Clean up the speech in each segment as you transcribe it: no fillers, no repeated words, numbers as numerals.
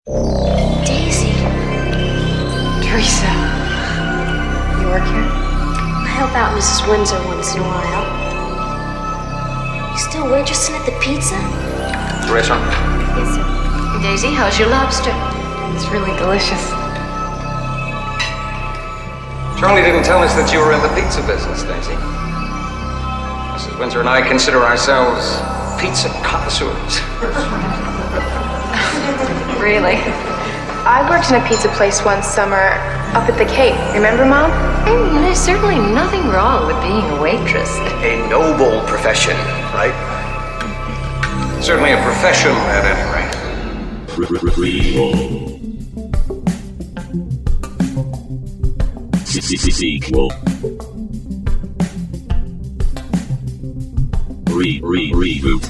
Daisy. Teresa, you work here? I help out Mrs. Windsor once in a while. You still waitressing at the pizza? Restaurant? Yes, sir. Daisy, how's your lobster? It's really delicious. Charlie didn't tell us that you were in the pizza business, Daisy. Mrs. Windsor and I consider ourselves pizza connoisseurs. Really? I worked in a pizza place one summer up at the Cape. Remember, Mom? There's certainly nothing wrong with being a waitress. A noble profession, right? Certainly a profession, at any rate. Sequel. Reboot.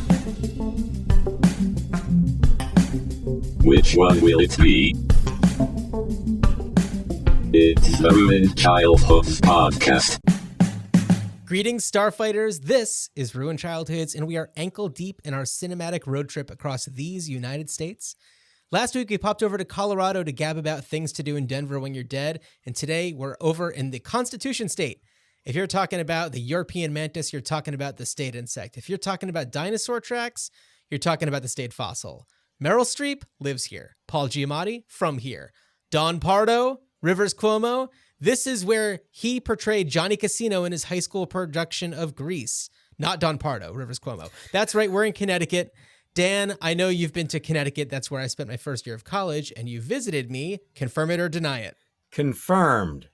Which one will it be? It's the Ruined Childhoods podcast. Greetings, Starfighters. This is Ruined Childhoods, and we are ankle deep in our cinematic road trip across these United States. Last week, we popped over to Colorado to gab about things to do in Denver when you're dead, and today we're over in the Constitution State. If you're talking about the European mantis, you're talking about the state insect. If you're talking about dinosaur tracks, you're talking about the state fossil. Meryl Streep lives here. Paul Giamatti, from here. Don Pardo, Rivers Cuomo. This is where he portrayed Johnny Casino in his high school production of Grease. Not Don Pardo, Rivers Cuomo. That's right, we're in Connecticut. Dan, I know you've been to Connecticut. That's where I spent my first year of college, and you visited me. Confirm it or deny it. Confirmed.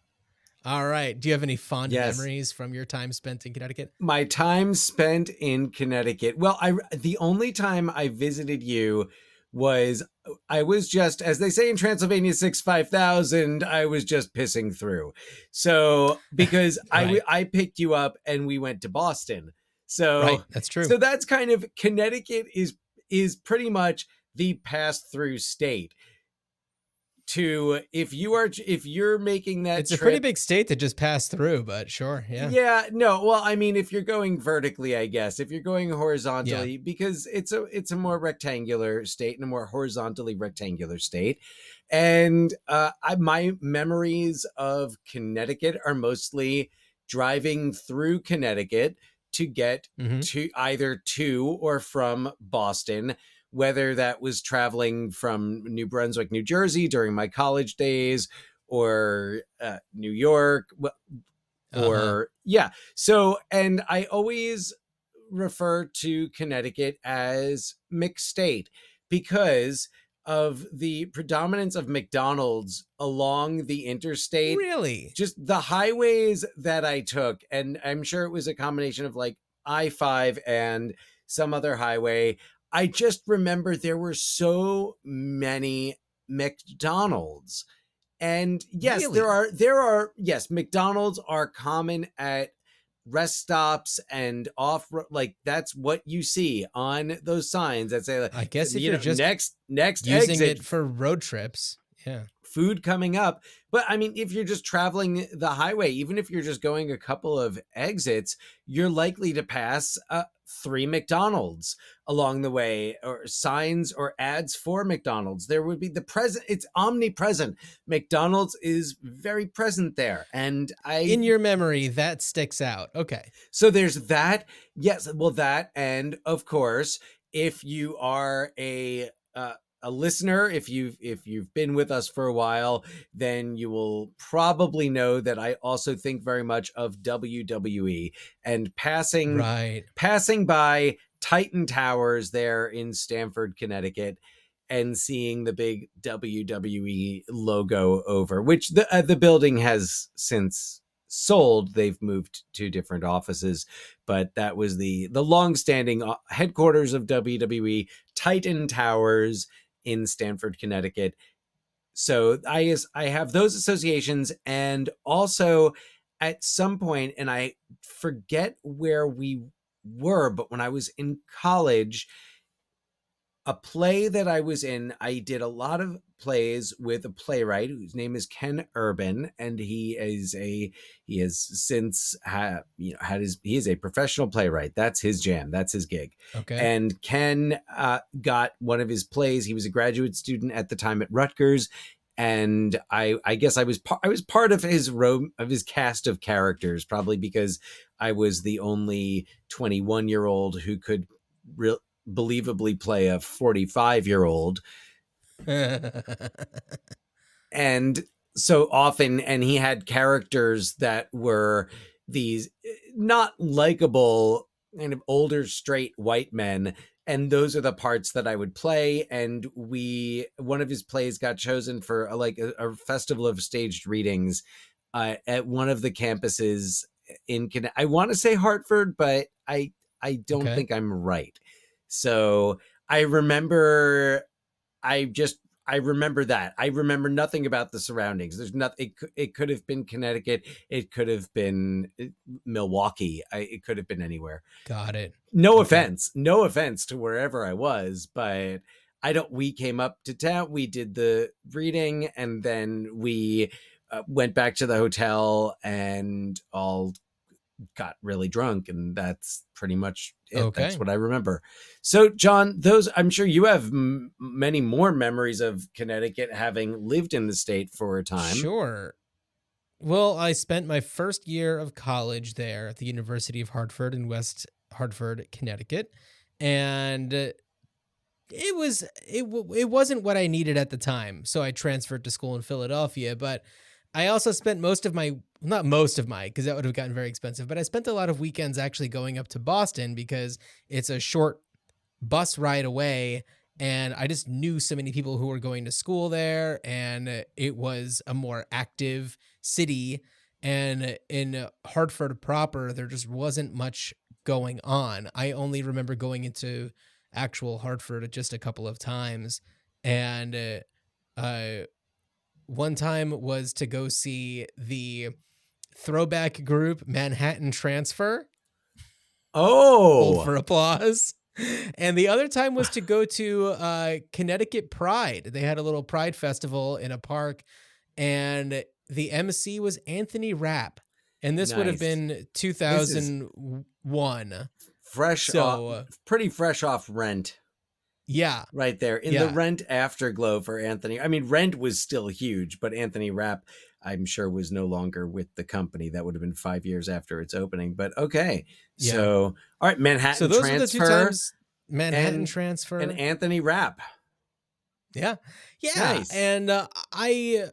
All right. Do you have any fond memories from your time spent in Connecticut? My time spent in Connecticut. Well, the only time I visited you was I was just, as they say in Transylvania 65000, I was just pissing through. So because right. I picked you up and we went to Boston. So right, that's true. So that's kind of, Connecticut is pretty much the pass-through state. To if you're making that it's trip, a pretty big state to just pass through, but sure, yeah. No, well, I mean, if you're going vertically, I guess if you're going horizontally, because it's a more rectangular state and a more horizontally rectangular state, and my memories of Connecticut are mostly driving through Connecticut to get to either to or from Boston. Whether that was traveling from New Brunswick, New Jersey during my college days, or New York, or So, and I always refer to Connecticut as McState because of the predominance of McDonald's along the interstate. Really? Just the highways that I took, and I'm sure it was a combination of like I-5 and some other highway. I just remember there were so many McDonald's. And yes, really? there are, yes, McDonald's are common at rest stops and off, like that's what you see on those signs that say, like, I guess if you're just next using exit, it for road trips. Yeah. Food coming up. But I mean, if you're just traveling the highway, even if you're just going a couple of exits, you're likely to pass 3 McDonald's along the way, or signs or ads for McDonald's. There would be it's omnipresent. McDonald's is very present there. And in your memory, that sticks out. Okay. So there's that. Yes. Well, that, and of course, if you are a listener, if you've been with us for a while, then you will probably know that I also think very much of WWE and passing by Titan Towers there in Stamford, Connecticut, and seeing the big WWE logo over, which the building has since sold. They've moved to different offices, but that was the long-standing headquarters of WWE, Titan Towers in Stamford, Connecticut. So I have those associations, and also at some point, and I forget where we were, but when I was in college, A play that I was in, I did a lot of plays with a playwright whose name is Ken Urban, and he has since had his, he is a professional playwright. That's his jam. That's his gig. Okay. And Ken got one of his plays. He was a graduate student at the time at Rutgers, and I guess I was part of his cast of characters, probably because I was the only 21-year-old who could believably play a 45-year-old. And so often, and he had characters that were these not likable kind of older straight white men, and those are the parts that I would play. And one of his plays got chosen for a festival of staged readings at one of the campuses in I want to say Hartford, but I don't think I'm right. So I remember that. I remember nothing about the surroundings. There's nothing. It could have been Connecticut. It could have been Milwaukee. It could have been anywhere. Got it. No offense to wherever I was, but we came up to town. We did the reading, and then we went back to the hotel and all got really drunk, and that's pretty much it. Okay. That's what I remember. So John, I'm sure you have many more memories of Connecticut, having lived in the state for a time. Sure. Well, I spent my first year of college there at the University of Hartford in West Hartford, Connecticut, and it wasn't what I needed at the time, so I transferred to school in Philadelphia. But I also spent not most of my, because that would have gotten very expensive, but I spent a lot of weekends actually going up to Boston because it's a short bus ride away, and I just knew so many people who were going to school there, and it was a more active city. And in Hartford proper, there just wasn't much going on. I only remember going into actual Hartford just a couple of times, and one time was to go see the throwback group Manhattan Transfer. Oh, hold for applause. And the other time was to go to Connecticut Pride. They had a little Pride festival in a park, and the MC was Anthony Rapp. And this would have been 2001. Pretty fresh off Rent. Yeah. Right there in the Rent afterglow for Anthony. I mean, Rent was still huge, but Anthony Rapp, I'm sure, was no longer with the company. That would have been 5 years after its opening. But okay. Yeah. So, all right, Manhattan Transfer. So those are the two times, Manhattan Transfer. And Anthony Rapp. Yeah. Yeah. Nice. And I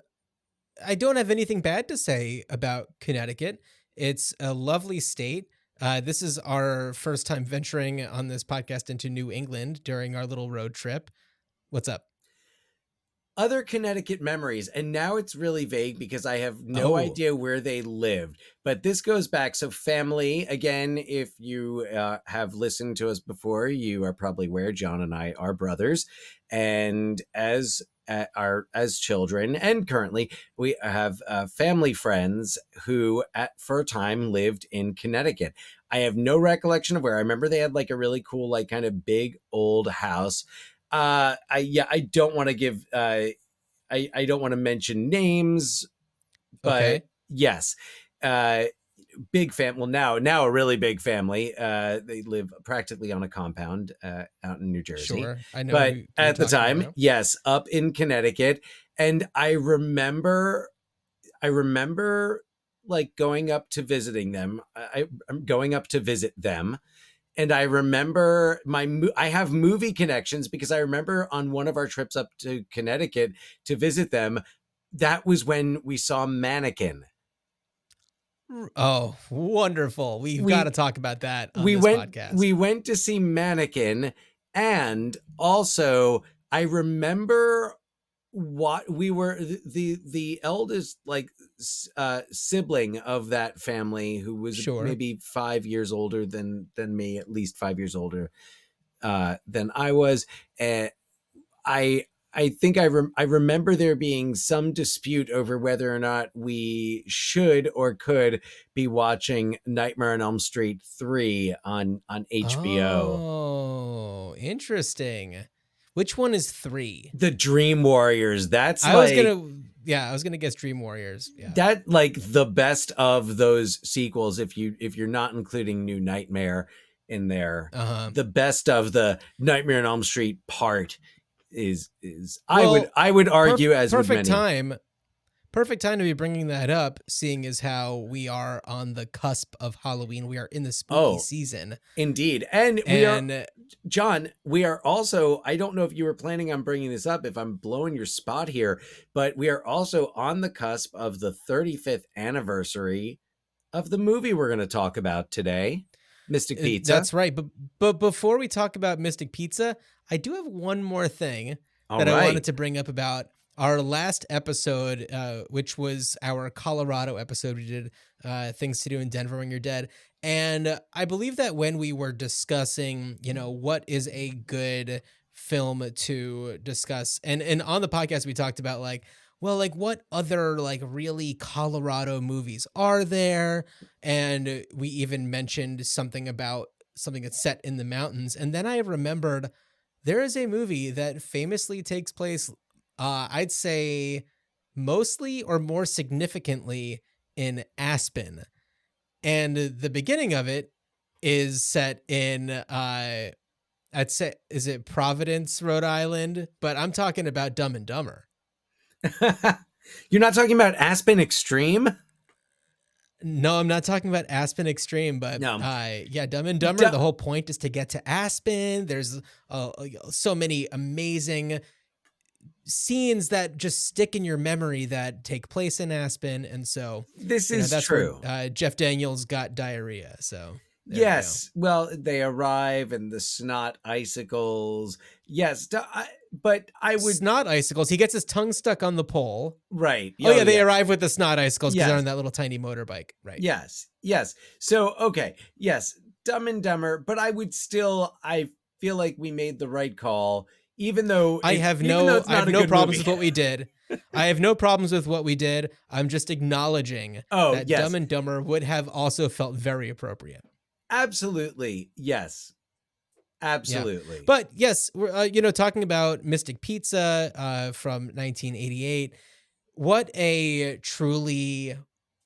don't have anything bad to say about Connecticut. It's a lovely state. This is our first time venturing on this podcast into New England during our little road trip. What's up? Other Connecticut memories, and now it's really vague because I have no idea where they lived. But this goes back. So family, again, if you have listened to us before, you are probably aware John and I are brothers. And as children, and currently, we have family friends who for a time lived in Connecticut. I have no recollection of where. I remember they had like a really cool, like kind of big old house. I don't want to give I don't want to mention names, but yes, big family. Well, now a really big family. They live practically on a compound out in New Jersey. Sure, I know. But at the time, yes, up in Connecticut, and I remember like going up to visiting them. I'm going up to visit them. And I remember I have movie connections because I remember on one of our trips up to Connecticut to visit them, that was when we saw Mannequin. Oh, wonderful. We've got to talk about that on this podcast. We went to see Mannequin, and also I remember what we were the eldest sibling of that family, who was maybe 5 years older than me, at least 5 years older than I was. I think I remember there being some dispute over whether or not we should or could be watching Nightmare on Elm Street 3 on HBO. Oh, interesting. Which one is 3? The Dream Warriors. That's I was gonna guess Dream Warriors. Yeah. that like the best of those sequels. If you're not including New Nightmare in there, the best of the Nightmare on Elm Street part is I would argue as with many. Perfect time to be bringing that up, seeing as how we are on the cusp of Halloween. We are in the spooky season. Indeed. And we are, John, we are also, I don't know if you were planning on bringing this up, if I'm blowing your spot here, but we are also on the cusp of the 35th anniversary of the movie we're going to talk about today, Mystic Pizza. That's right. But before we talk about Mystic Pizza, I do have one more thing I wanted to bring up about our last episode, which was our Colorado episode. We did Things to Do in Denver When You're Dead. And I believe that when we were discussing, what is a good film to discuss, and on the podcast, we talked about what other really Colorado movies are there? And we even mentioned something that's set in the mountains. And then I remembered there is a movie that famously takes place, I'd say mostly or more significantly in Aspen. And the beginning of it is set in, I'd say, is it Providence, Rhode Island? But I'm talking about Dumb and Dumber. You're not talking about Aspen Extreme? No, I'm not talking about Aspen Extreme, but no. Dumb and Dumber, the whole point is to get to Aspen. There's so many amazing scenes that just stick in your memory that take place in Aspen. And so this is that's true. Where, Jeff Daniels got diarrhea. So yes. Well, they arrive and the snot icicles. Yes. But I would snot icicles. He gets his tongue stuck on the pole. Right. They arrive with the snot icicles because they're on that little tiny motorbike. Right. Yes. So, okay. Yes. Dumb and Dumber. But I feel like we made the right call. Even though I have no problems with what we did. I have no problems with what we did. I'm just acknowledging that Dumb and Dumber would have also felt very appropriate. Absolutely. Yes. Absolutely. Yeah. But yes, we're talking about Mystic Pizza from 1988. What a truly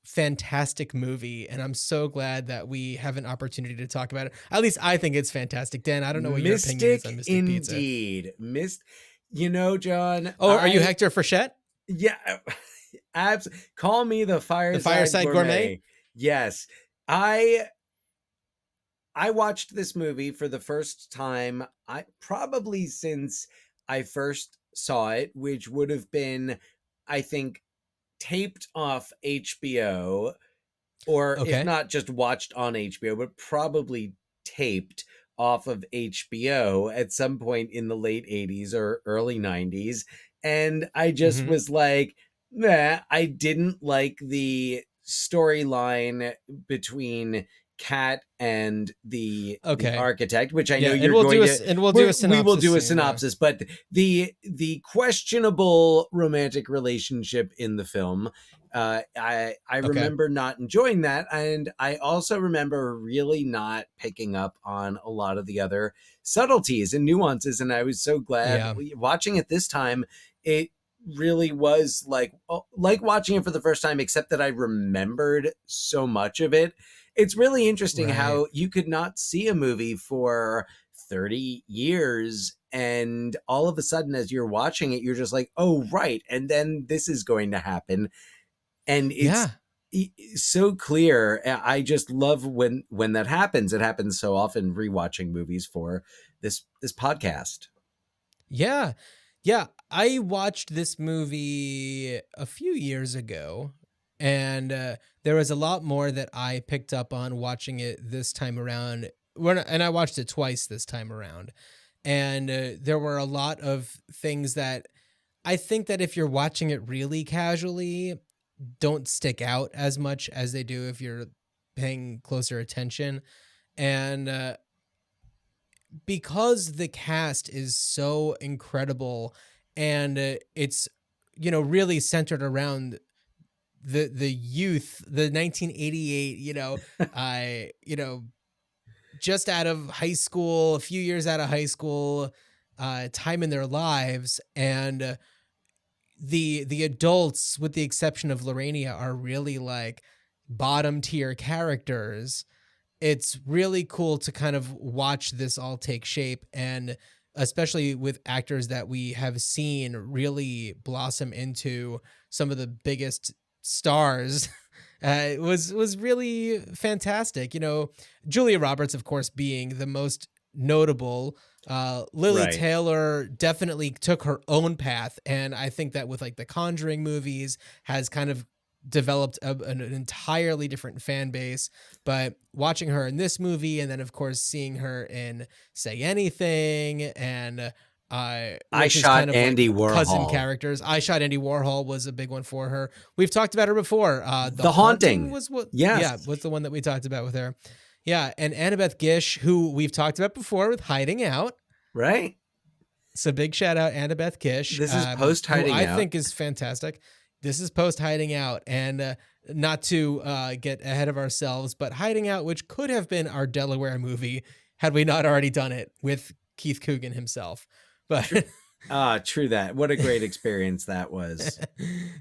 fantastic movie, and I'm so glad that we have an opportunity to talk about it. At least I think it's fantastic. Dan, I don't know what your opinion is on Mystic Pizza. Indeed. John. Oh, are you Hector Frechette? Yeah. Call me the Fireside Gourmet. Yes. I watched this movie for the first time, probably since I first saw it, which would have been, I think, taped off HBO, or if not just watched on HBO, but probably taped off of HBO at some point in the late 80s or early 90s. And I just was like, I didn't like the storyline between Kat and the architect, which I know you're going to, and we'll do a synopsis. We will do a synopsis, but the questionable romantic relationship in the film, I remember not enjoying that, and I also remember really not picking up on a lot of the other subtleties and nuances. And I was so glad watching it this time. It really was like watching it for the first time, except that I remembered so much of it. It's really interesting how you could not see a movie for 30 years and all of a sudden as you're watching it, you're just like, oh, right. And then this is going to happen. And it's so clear. I just love when that happens. It happens so often rewatching movies for this podcast. Yeah. Yeah. I watched this movie a few years ago. And there was a lot more that I picked up on watching it this time around. And I watched it twice this time around. And there were a lot of things that I think that if you're watching it really casually, don't stick out as much as they do if you're paying closer attention. And because the cast is so incredible and it's, really centered around the youth, the 1988, just out of high school, a few years out of high school, time in their lives, and the adults, with the exception of Lorania, are really like bottom tier characters. It's really cool to kind of watch this all take shape, and especially with actors that we have seen really blossom into some of the biggest stars. It was really fantastic. You know, Julia Roberts, of course, being the most notable. Lily Right. Taylor definitely took her own path, and I think that with like the Conjuring movies has kind of developed an entirely different fan base. But watching her in this movie, and then of course seeing her in Say Anything, and I which is Shot kind of Andy like cousin Warhol. characters. I Shot Andy Warhol was a big one for her. We've talked about her before. The Haunting was what? Yes. Yeah, was the one that we talked about with her. Yeah, and Annabeth Gish, who we've talked about before with Hiding Out. Right. So big shout out Annabeth Gish. This is post Hiding Out. I Out. think is fantastic. This is post Hiding Out, and not to get ahead of ourselves, but Hiding Out, which could have been our Delaware movie had we not already done it with Keith Coogan himself. But True that. What a great experience that was.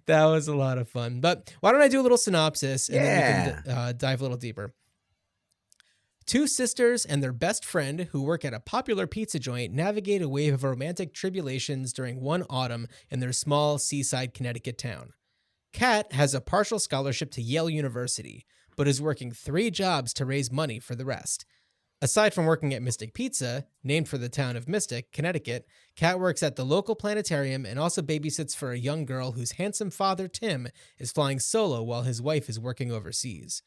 that was a lot of fun. But why don't I do a little synopsis, and then we Yeah. can dive a little deeper. Two sisters and their best friend, who work at a popular pizza joint, navigate a wave of romantic tribulations during one autumn in their small seaside Connecticut town. Kat has a partial scholarship to Yale University, but is working 3 jobs to raise money for the rest. Aside from working at Mystic Pizza, named for the town of Mystic, Connecticut, Kat works at the local planetarium and also babysits for a young girl whose handsome father, Tim, is flying solo while his wife is working overseas.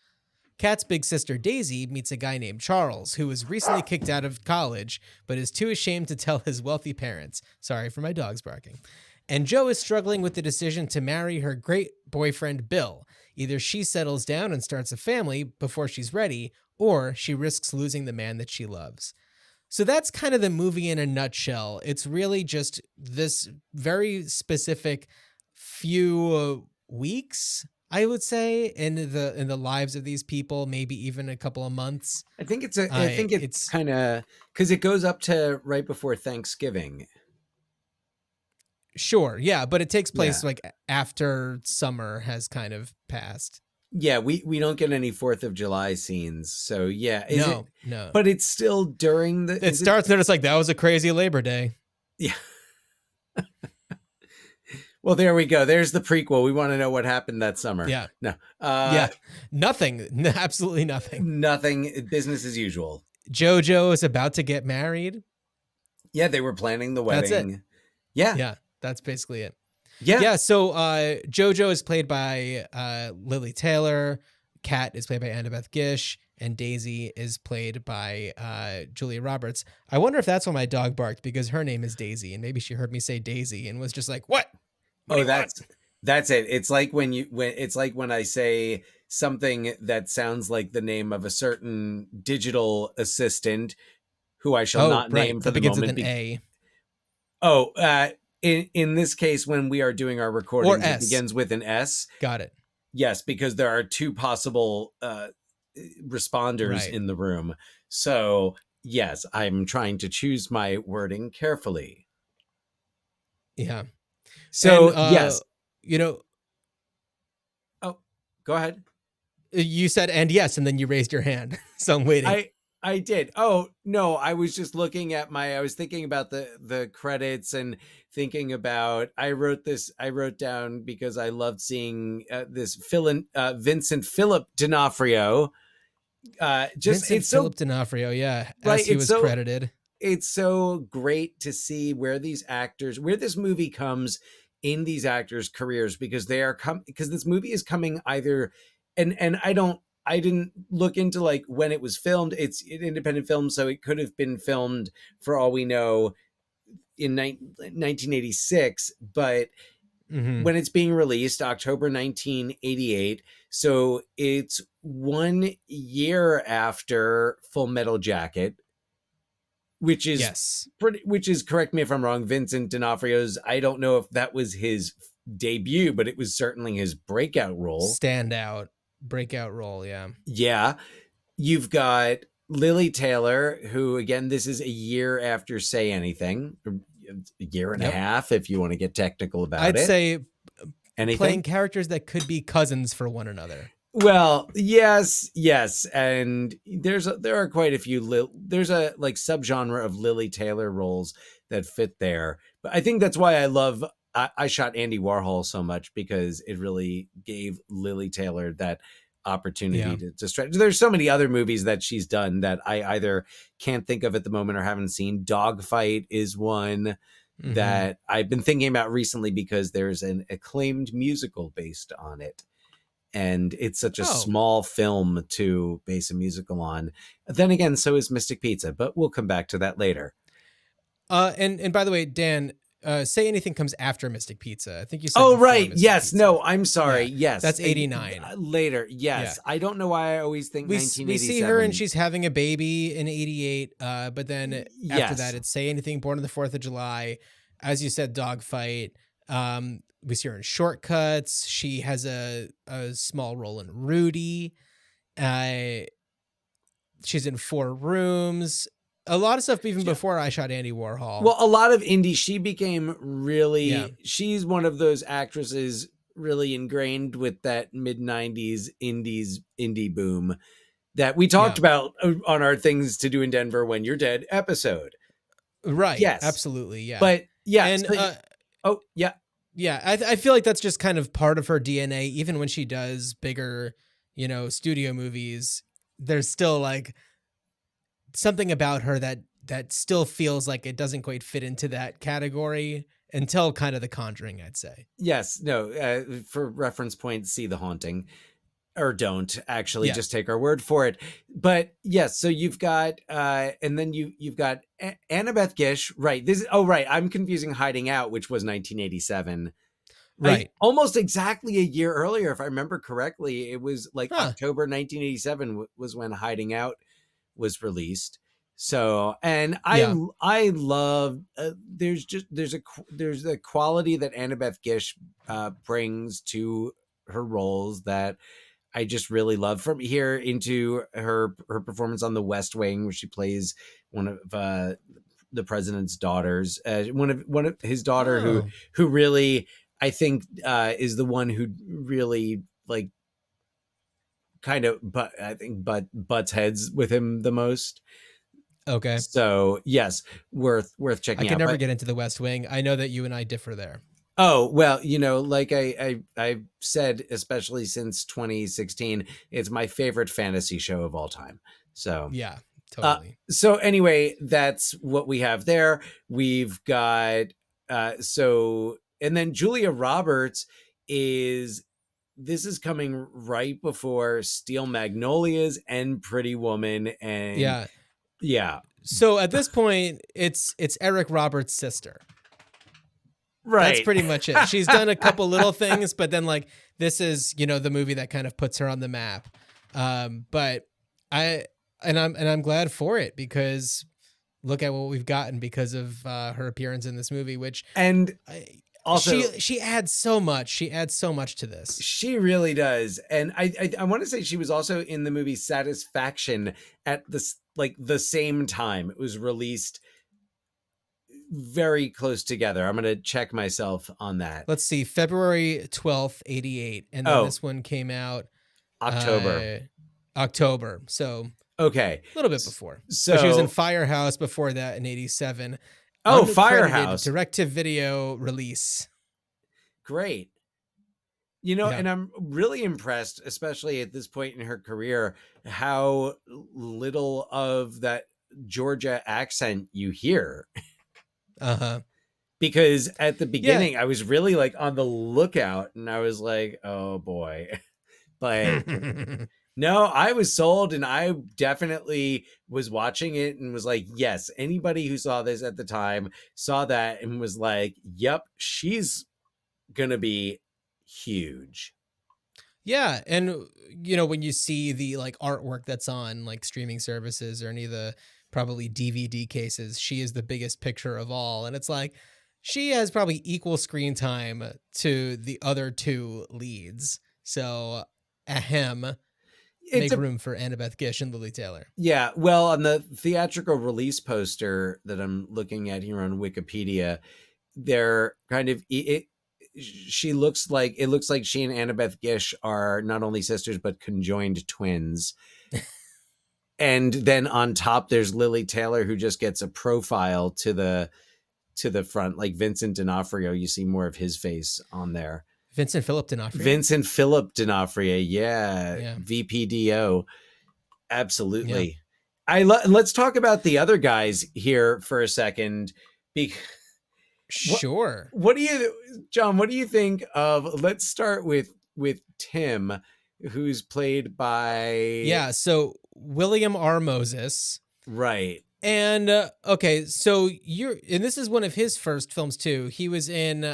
Kat's big sister Daisy meets a guy named Charles, who was recently kicked out of college, but is too ashamed to tell his wealthy parents. Sorry for my dogs barking. And Jo is struggling with the decision to marry her great boyfriend Bill. Either she settles down and starts a family before she's ready, or she risks losing the man that she loves. So that's kind of the movie in a nutshell. It's really just this very specific few weeks, I would say, in the lives of these people, maybe even a couple of months. I think it's kind of because it goes up to right before Thanksgiving. Sure, yeah, but it takes place like after summer has kind of passed. Yeah, we don't get any 4th of July scenes, so yeah. No. But it's still during the. It starts there. It's like, that was a crazy Labor Day. Yeah. Well, there we go. There's the prequel. We want to know what happened that summer. Yeah. No. Yeah. Nothing. Absolutely nothing. Nothing. Business as usual. JoJo is about to get married. Yeah, they were planning the wedding. That's it. Yeah. Yeah. That's basically it. Yeah. Yeah. So JoJo is played by Lily Taylor. Kat is played by Annabeth Gish. And Daisy is played by Julia Roberts. I wonder if that's why my dog barked, because her name is Daisy, and maybe she heard me say Daisy and was just like, "What?" Oh, that's it. It's like when I say something that sounds like the name of a certain digital assistant who I shall not name for the begins moment. With an A. Oh, in this case, when we are doing our recordings, it S. begins with an S. Got it. Yes, because there are 2 possible responders in the room. So yes, I'm trying to choose my wording carefully. Yeah. So and, yes, you know. Oh, go ahead. You said "and yes," and then you raised your hand, so I'm waiting. I did. Oh no, I was just looking at I was thinking about the credits and thinking about. I wrote down because I loved seeing this Vincent Philip D'Onofrio. Philip D'Onofrio, yeah, right, as he was credited. It's so great to see where this movie comes in these actors' careers, because because this movie is coming either, and I didn't look into like when it was filmed. It's an independent film, so it could have been filmed for all we know in 1986, but when it's being released, October 1988. So it's 1 year after Full Metal Jacket, which is correct me if I'm wrong, Vincent D'Onofrio's. I don't know if that was his debut, but it was certainly his breakout role. Standout breakout role, yeah. Yeah. You've got Lily Taylor, who again, this is a year after Say Anything, a year and a half, if you want to get technical about I'd it. say Anything? playing characters that could be cousins for one another. Well, yes, and there are quite a few. There's a like subgenre of Lily Taylor roles that fit there, but I think that's why I love. I shot Andy Warhol so much because it really gave Lily Taylor that opportunity to stretch. There's so many other movies that she's done that I either can't think of at the moment or haven't seen. Dogfight is one that I've been thinking about recently because there's an acclaimed musical based on it. And it's such a small film to base a musical on. Then again, so is Mystic Pizza, but we'll come back to that later. And by the way, Dan, Say Anything comes after Mystic Pizza. I think you said. Oh, right. Mystic Yes. Pizza. No, I'm sorry. Yeah, Yes. that's 89. Later. Yes. Yeah. I don't know why I always think 1987. We see her and she's having a baby in 88. But then after that, it's Say Anything, Born on the 4th of July. As you said, Dogfight. We see her in Shortcuts. She has a small role in Rudy. She's in 4 Rooms. A lot of stuff even before I shot Andy Warhol. Well, a lot of indie. She became really, she's one of those actresses really ingrained with that mid-90s indie boom that we talked about on our Things to Do in Denver When You're Dead episode. Right. Yes. Absolutely. Yeah. But yeah. And, yeah, I feel like that's just kind of part of her DNA. Even when she does bigger, studio movies, there's still like something about her that still feels like it doesn't quite fit into that category until kind of The Conjuring, I'd say. Yes. No, for reference points, see The Haunting. Or don't actually just take our word for it. But yes, so you've got and then you've got Annabeth Gish, right? Right. I'm confusing Hiding Out, which was 1987. Right. Almost exactly a year earlier, if I remember correctly. It was like October 1987 was when Hiding Out was released. So, and I love there's the quality that Annabeth Gish brings to her roles that I just really love, from here into her performance on The West Wing, where she plays one of the president's daughters, one of his daughter who really, I think, is the one who really like kind of butts heads with him the most. Okay. So yes, worth checking out. I can never get into The West Wing. I know that you and I differ there. Oh, well, like I've said, especially since 2016, it's my favorite fantasy show of all time. So yeah, totally. So anyway, that's what we have there. We've got, and then Julia Roberts this is coming right before Steel Magnolias and Pretty Woman. And yeah. So at this point, it's Eric Roberts' sister. Right. That's pretty much it. She's done a couple little things, but then like this is, the movie that kind of puts her on the map. But I'm glad for it, because look at what we've gotten because of her appearance in this movie, also she adds so much. She adds so much to this. She really does. And I want to say she was also in the movie Satisfaction at the same time. It was released very close together. I'm going to check myself on that. Let's see, February 12th, 88. And then this one came out October. So okay. A little bit before. So but she was in Firehouse before that in 87. Oh, Firehouse. Direct-to-video release. Great. And I'm really impressed, especially at this point in her career, how little of that Georgia accent you hear. Because at the beginning I was really like on the lookout, and I was like, oh boy. But no, I was sold, and I definitely was watching it and was like, yes, anybody who saw this at the time saw that and was like, yep, she's gonna be huge. Yeah. And when you see the like artwork that's on like streaming services or any of the probably DVD cases, she is the biggest picture of all. And it's like, she has probably equal screen time to the other two leads. So, ahem. make room for Annabeth Gish and Lily Taylor. Yeah, well, on the theatrical release poster that I'm looking at here on Wikipedia, they're kind of it looks like she and Annabeth Gish are not only sisters but conjoined twins. And then on top there's Lily Taylor, who just gets a profile to the front, like Vincent D'Onofrio. You see more of his face on there. Vincent Philip D'Onofrio. Yeah. VPDO. Absolutely. Yeah. Let's talk about the other guys here for a second. Sure. John, what do you think of, let's start with Tim, who's played by... So William R. Moses. Right. And okay, so and this is one of his first films too. He was in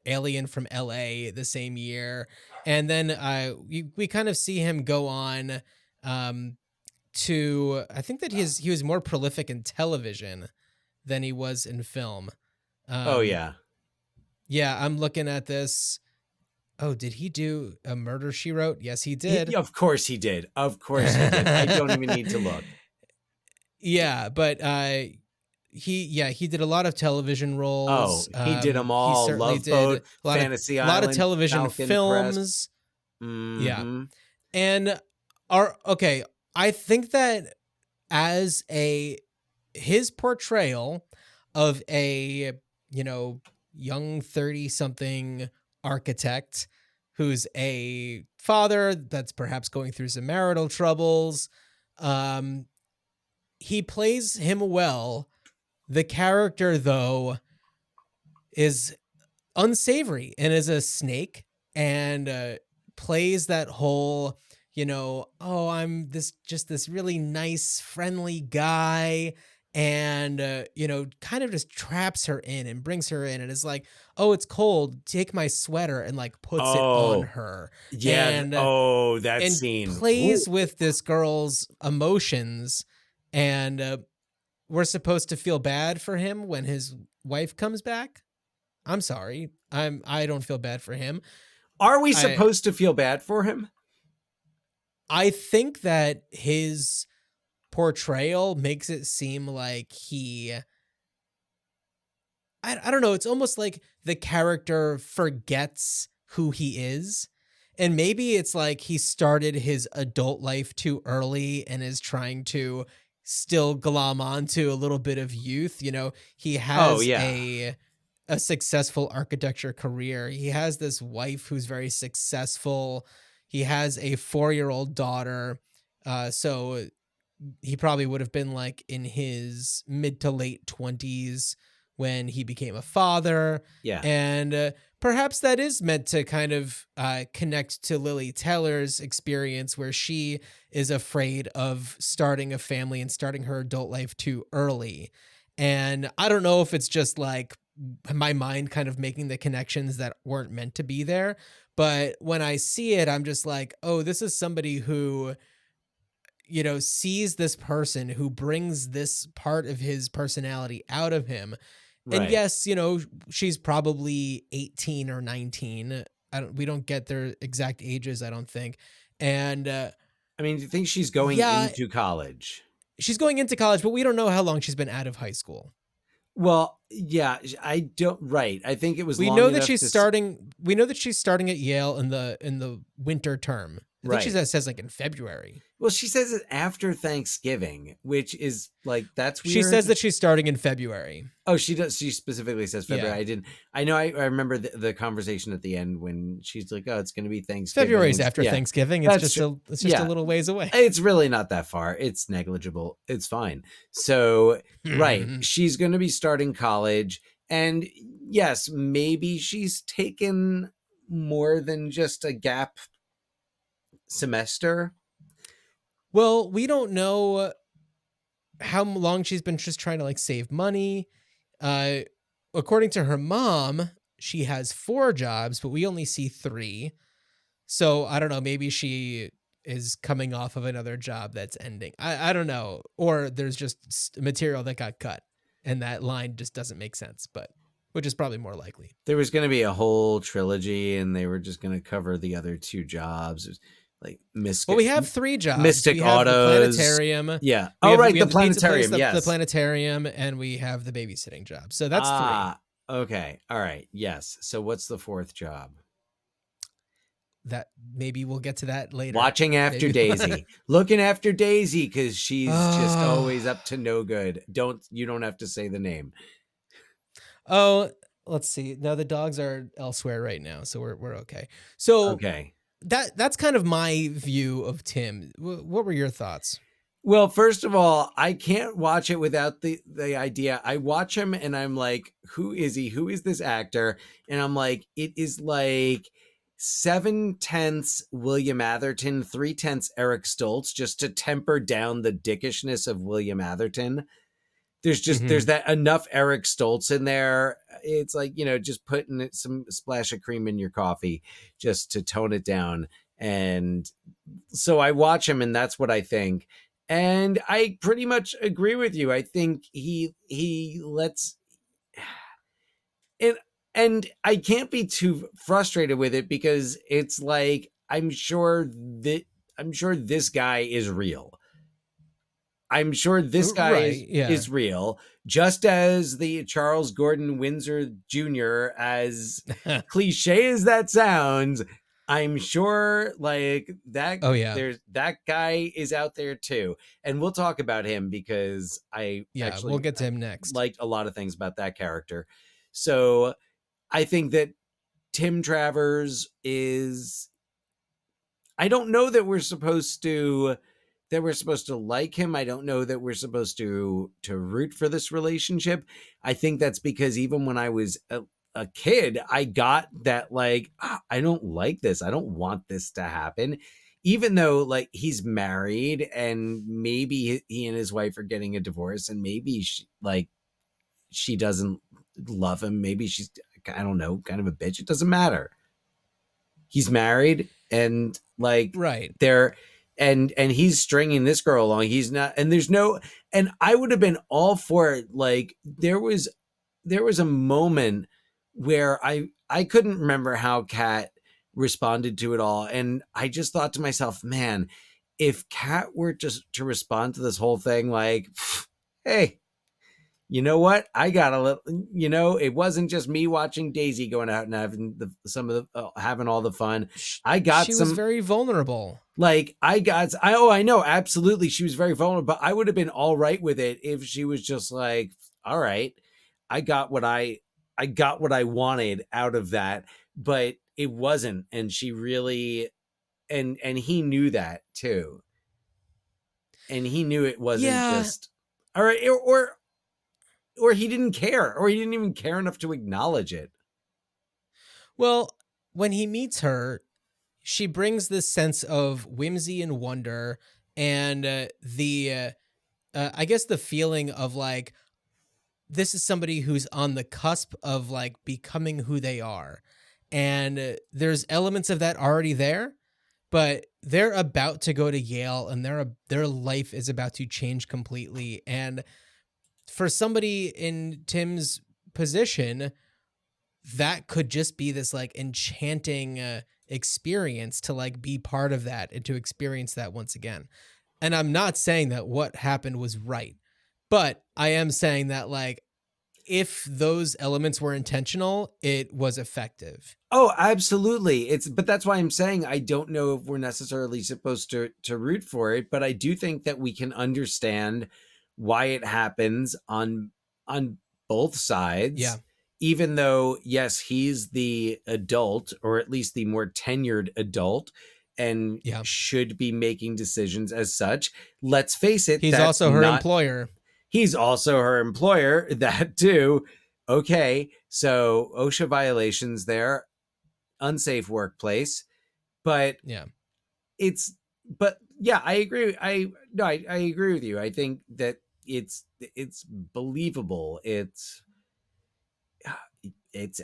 Alien from LA the same year, and then we kind of see him go on to, I think that he was more prolific in television than he was in film. Yeah, I'm looking at this. Oh, did he do A Murder, She Wrote? Yes, he did. Of course he did. I don't even need to look. Yeah, but he did a lot of television roles. Oh, he did them all. Love Boat, Fantasy Island, a lot of television Falcon films. Mm-hmm. Yeah, and I think that as his portrayal of a young 30-something architect who's a father that's perhaps going through some marital troubles. He plays him well. The character, though, is unsavory and is a snake, and plays that whole, I'm this really nice, friendly guy, and kind of just traps her in and brings her in, and is like, oh, it's cold, take my sweater, and like puts it on her. Yeah. And, that and scene plays with this girl's emotions. And we're supposed to feel bad for him when his wife comes back. I'm sorry. I don't feel bad for him. Are we supposed to feel bad for him? I think that his portrayal makes it seem like I don't know. It's almost like the character forgets who he is. And maybe it's like he started his adult life too early and is trying to still glom onto a little bit of youth. He has a successful architecture career. He has this wife who's very successful. He has a 4-year-old daughter. So he probably would have been like in his mid to late 20s when he became a father. Yeah. And perhaps that is meant to kind of connect to Lily Taylor's experience, where she is afraid of starting a family and starting her adult life too early. And I don't know if it's just like my mind kind of making the connections that weren't meant to be there. But when I see it, I'm just like, oh, this is somebody who, sees this person who brings this part of his personality out of him. Right. And yes, she's probably 18 or 19. We don't get their exact ages, I don't think. And do you think she's going into college? She's going into college, but we don't know how long she's been out of high school. Well, yeah, I don't. Right, I think it was. We know that she's starting. We know that she's starting at Yale in the winter term. I think she says like in February. Well, she says it after Thanksgiving, which is like, that's weird. She says that she's starting in February. Oh, she does. She specifically says February. Yeah. I know. I remember the conversation at the end when she's like, "Oh, it's going to be Thanksgiving." February's after Thanksgiving. It's just a little ways away. It's really not that far. It's negligible. It's fine. So, right, she's going to be starting college, and yes, maybe she's taken more than just a gap semester. Well, we don't know how long she's been just trying to like save money. According to her mom, she has 4 jobs, but we only see 3. So I don't know, maybe she is coming off of another job that's ending. I don't know. Or there's just material that got cut and that line just doesn't make sense, but which is probably more likely. There was going to be a whole trilogy and they were just going to cover the other 2 jobs. like Mystic. Well, we have 3 jobs. Mystic we have Autos. the planetarium. Yeah. We Oh, have- right. we The have pizza place, planetarium. Yes. the planetarium, and we have the babysitting job. So that's 3. Okay. All right. Yes. So what's the 4th job? That maybe we'll get to that later. Watching after Maybe. Daisy, looking after Daisy because she's just Oh. always up to no good. You don't have to say the name. Oh, let's see. No, the dogs are elsewhere right now, so we're okay. So Okay. that's kind of my view of Tim. What were your thoughts? Well, first of all, I can't watch it without the idea. I watch him and I'm like, who is he? Who is this actor? And I'm like, it is like 7/10 William Atherton, 3/10 Eric Stoltz, just to temper down the dickishness of William Atherton. There's that enough Eric Stoltz in there. It's like, just putting some splash of cream in your coffee just to tone it down. And so I watch him and that's what I think. And I pretty much agree with you. I think he lets and I can't be too frustrated with it because it's like I'm sure this guy is real. I'm sure this guy is real, just as the Charles Gordon Windsor Jr., as cliche as that sounds. I'm sure like that. Oh yeah, there's that guy is out there too, and we'll talk about him because we'll get to him next. Liked a lot of things about that character, so I think that Tim Travers is. I don't know that we're supposed to like him. I don't know that we're supposed to root for this relationship. I think that's because even when I was a kid, I got that like, I don't like this. I don't want this to happen. Even though like he's married and maybe he and his wife are getting a divorce and maybe she doesn't love him. Maybe she's, I don't know, kind of a bitch. It doesn't matter. He's married and like they're and he's stringing this girl along. He's not, and there's no, and I would have been all for it. Like there was a moment where I couldn't remember how Kat responded to it all. And I just thought to myself, man, if Kat were just to respond to this whole thing, like, hey, you know what? I got a little, it wasn't just me watching Daisy going out and having having all the fun. She was very vulnerable. Like I know, absolutely. She was very vulnerable, but I would have been all right with it if she was just like, all right, I got what I wanted out of that, but it wasn't. And she really, and he knew that too. And he knew it wasn't just, all right, or he didn't care, or he didn't even care enough to acknowledge it. Well, when he meets her, she brings this sense of whimsy and wonder and I guess the feeling of like, this is somebody who's on the cusp of like becoming who they are. And there's elements of that already there, but they're about to go to Yale and their life is about to change completely. And for somebody in Tim's position, that could just be this like enchanting experience to like be part of that and to experience that once again. And I'm not saying that what happened was right, but I am saying that like, if those elements were intentional, it was effective. Oh, absolutely. But that's why I'm saying I don't know if we're necessarily supposed to root for it, but I do think that we can understand why it happens on both sides. Yeah. Even though, yes, he's the adult, or at least the more tenured adult, and should be making decisions as such. Let's face it. He's also her employer. He's also her employer. That too. Okay. So OSHA violations there. Unsafe workplace. But yeah, I agree. I agree with you. I think that it's believable. It's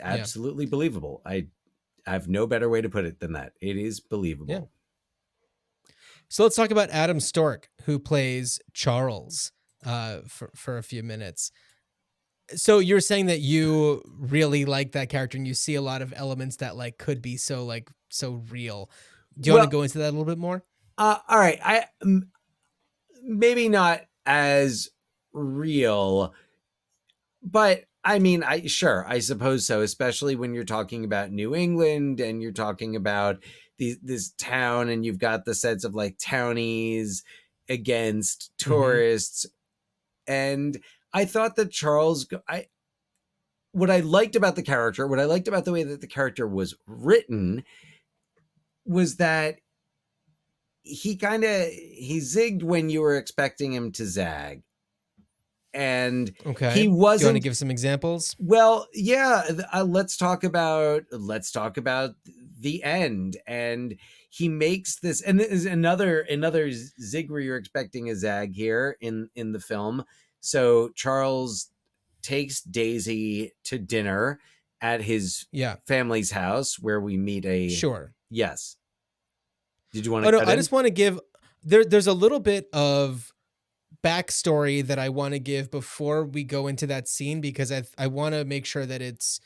absolutely believable. I have no better way to put it than that. It is believable. Yeah. So let's talk about Adam Stork, who plays Charles, for a few minutes. So you're saying that you really like that character and you see a lot of elements that like could be so real. Do you want to go into that a little bit more? All right. Maybe not as real, but I mean, I suppose so, especially when you're talking about New England and you're talking about this town, and you've got the sense of like townies against tourists. And I thought that what I liked about the character, what I liked about the way that the character was written, was that he zigged when you were expecting him to zag. And Okay. he Do you wasn't. want to give some examples? Well, yeah. Let's talk about the end. And he makes this, and this is another zig where you're expecting a zag here in the film. So Charles takes Daisy to dinner at his family's house, where we meet a Sure. Yes. Did you want to? Oh no, I just want to give there's a little bit of backstory that I want to give before we go into that scene, because I want to make sure that it's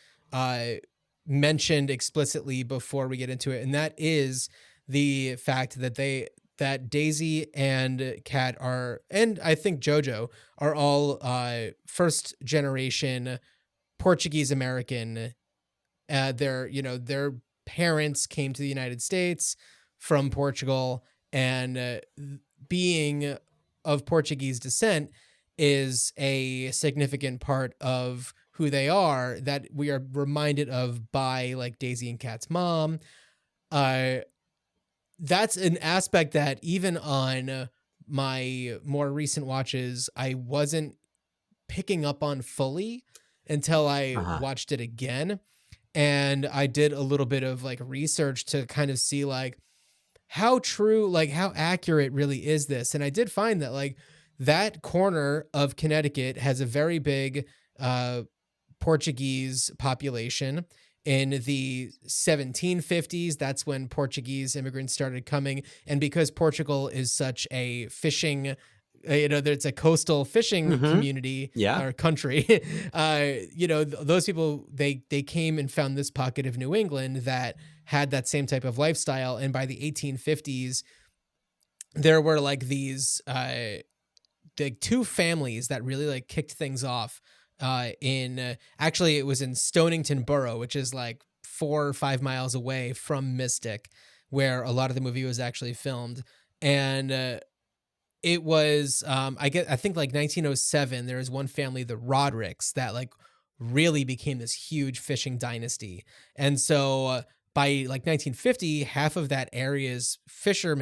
mentioned explicitly before we get into it, and that is the fact that Daisy and Kat are, and I think Jojo are all first generation Portuguese American. Their parents came to the United States from Portugal, and being of Portuguese descent is a significant part of who they are, that we are reminded of by like Daisy and Kat's mom. That's an aspect that even on my more recent watches, I wasn't picking up on fully until I watched it again. And I did a little bit of like research to kind of see like how true, like how accurate really is this. And I did find that like that corner of Connecticut has a very big Portuguese population. In the 1750s, that's when Portuguese immigrants started coming. And because Portugal is such a fishing, it's a coastal fishing community or country, those people, they came and found this pocket of New England that had that same type of lifestyle. And by the 1850s, there were like these like two families that really like kicked things off. Actually it was in Stonington Borough, which is like 4 or 5 miles away from Mystic, where a lot of the movie was actually filmed. And it was I think like 1907, there was one family, the Rodericks, that like really became this huge fishing dynasty. And so by like 1950, half of that area's fisher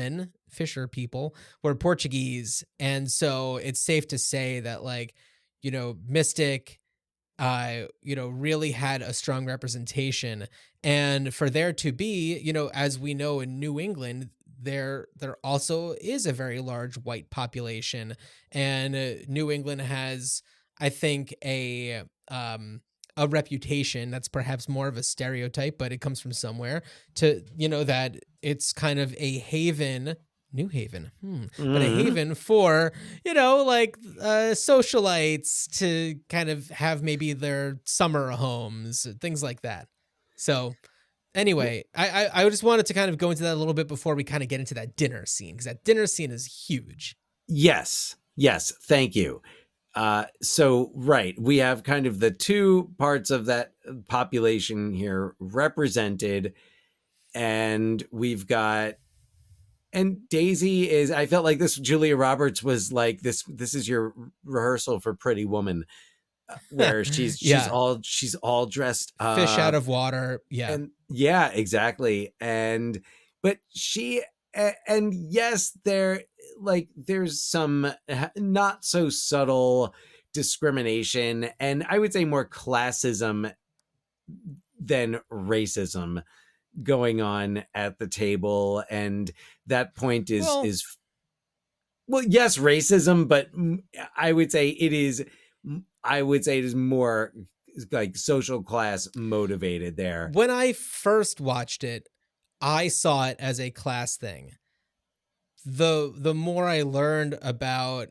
people were Portuguese. And so it's safe to say that like, Mystic, really had a strong representation. And for there to be, as we know in New England, there also is a very large white population. And New England has, I think, a reputation that's perhaps more of a stereotype, but it comes from somewhere, to, that it's kind of a haven. New Haven, but a haven for, socialites to kind of have maybe their summer homes, things like that. So anyway, I just wanted to kind of go into that a little bit before we kind of get into that dinner scene, because that dinner scene is huge. Yes. Thank you. So, right. We have kind of the two parts of that population here represented, and we've got, and Daisy is, I felt like this, Julia Roberts was like, this is your rehearsal for Pretty Woman, where she's all dressed up. Fish out of water. Yeah. And yeah, exactly. But she, and yes, there's some not so subtle discrimination, and I would say more classism than racism going on at the table. And that point is yes, racism, but I would say it is more like social class motivated there. When I first watched it, I saw it as a class thing. The more I learned about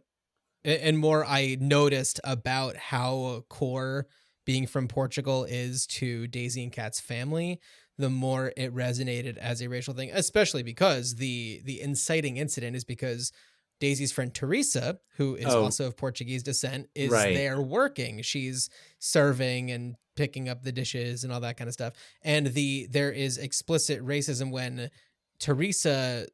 and more I noticed about how core being from Portugal is to Daisy and Kat's family, the more it resonated as a racial thing, especially because the inciting incident is because Daisy's friend Teresa, who is Oh. also of Portuguese descent, is Right. there working. She's serving and picking up the dishes and all that kind of stuff. And there is explicit racism when Teresa,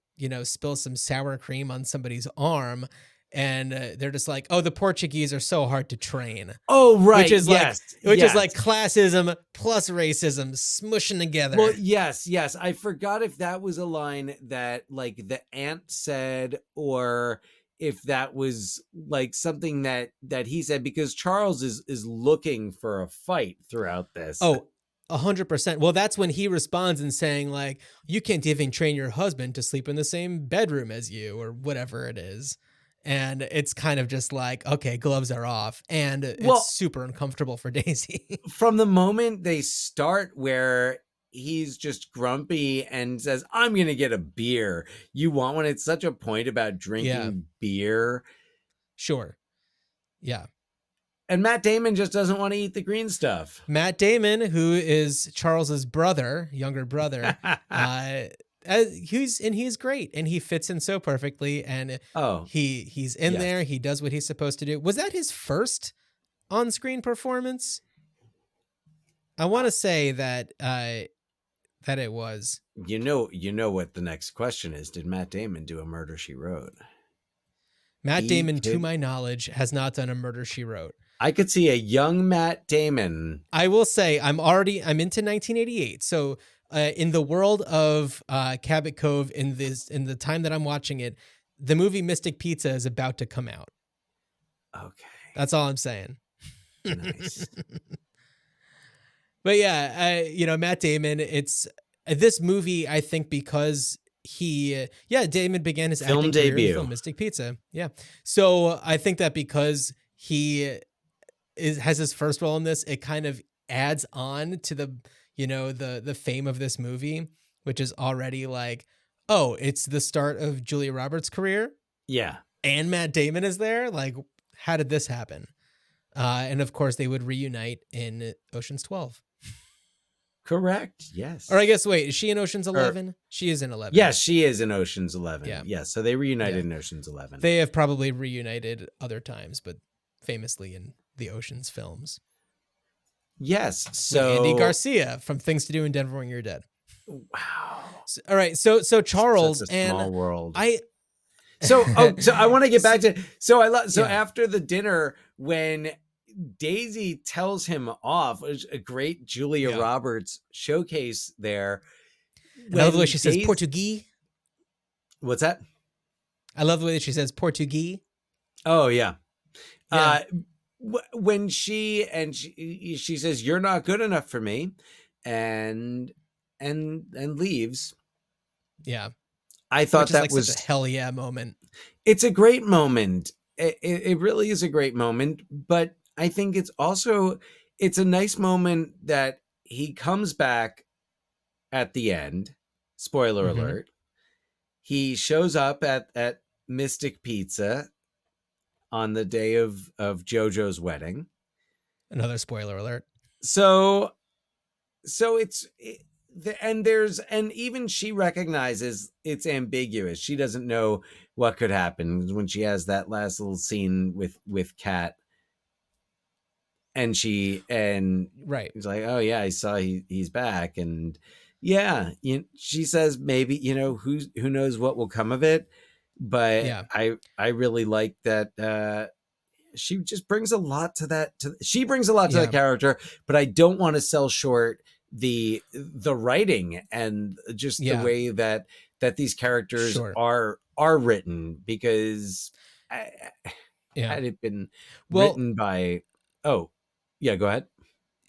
spills some sour cream on somebody's arm, and they're just like, "Oh, the Portuguese are so hard to train." Oh, right. Which is yes. is like classism plus racism smushing together. Well, yes. I forgot if that was a line that like the aunt said, or if that was like something that he said, because Charles is looking for a fight throughout this. Oh, 100%. Well, that's when he responds and saying like, "You can't even train your husband to sleep in the same bedroom as you," or whatever it is. And it's kind of just like, okay, gloves are off. And it's super uncomfortable for Daisy. From the moment they start where he's just grumpy and says, "I'm going to get a beer. You want one?" It's such a point about drinking beer. Sure. Yeah. And Matt Damon just doesn't want to eat the green stuff. Matt Damon, who is Charles's younger brother, he's great, and he fits in so perfectly, and he's in there. He does what he's supposed to do. Was that his first on-screen performance? I want to say that it was. You know what the next question is. Did Matt Damon do a Murder, She Wrote? Matt Damon, to my knowledge, has not done a Murder, She Wrote. I could see a young Matt Damon. I will say I'm into 1988. So in the world of Cabot Cove, in the time that I'm watching it, the movie Mystic Pizza is about to come out. Okay. That's all I'm saying. Nice. But yeah, Matt Damon, it's this movie, I think, because Damon began his film acting debut career in film Mystic Pizza. Yeah. So I think that because he has his first role in this, it kind of adds on to the fame of this movie, which is already like, oh, it's the start of Julia Roberts' career. Yeah. And Matt Damon is there. Like, how did this happen? And of course they would reunite in Ocean's 12. Correct. Yes. Or I guess, wait, is she in Ocean's 11? She is in 11. Yes, she is in Ocean's 11. Yeah. Yes. So they reunited in Ocean's 11. They have probably reunited other times, but famously in the Ocean's films. Yes. So Andy Garcia from Things to Do in Denver When You're Dead. Wow. So, all right. So Charles Such a small world. So I want to get back to after the dinner, when Daisy tells him off, a great Julia Roberts showcase there. I love the way she says Portuguese. What's that? I love the way that she says Portuguese. Oh yeah. When she says, "You're not good enough for me," and leaves. Yeah. I thought that was such a hell yeah moment. It's a great moment. It really is a great moment, but I think it's a nice moment that he comes back at the end. Spoiler alert. He shows up at Mystic Pizza on the day of JoJo's wedding. Another spoiler alert. So and even she recognizes it's ambiguous. She doesn't know what could happen when she has that last little scene with Kat. And right. He's like, "Oh yeah, I saw he's back." And she says, maybe, who knows what will come of it. But I really like that she just brings a lot to that. She brings a lot to the character, but I don't want to sell short the writing and just the way that these characters are written, because had it been written by go ahead.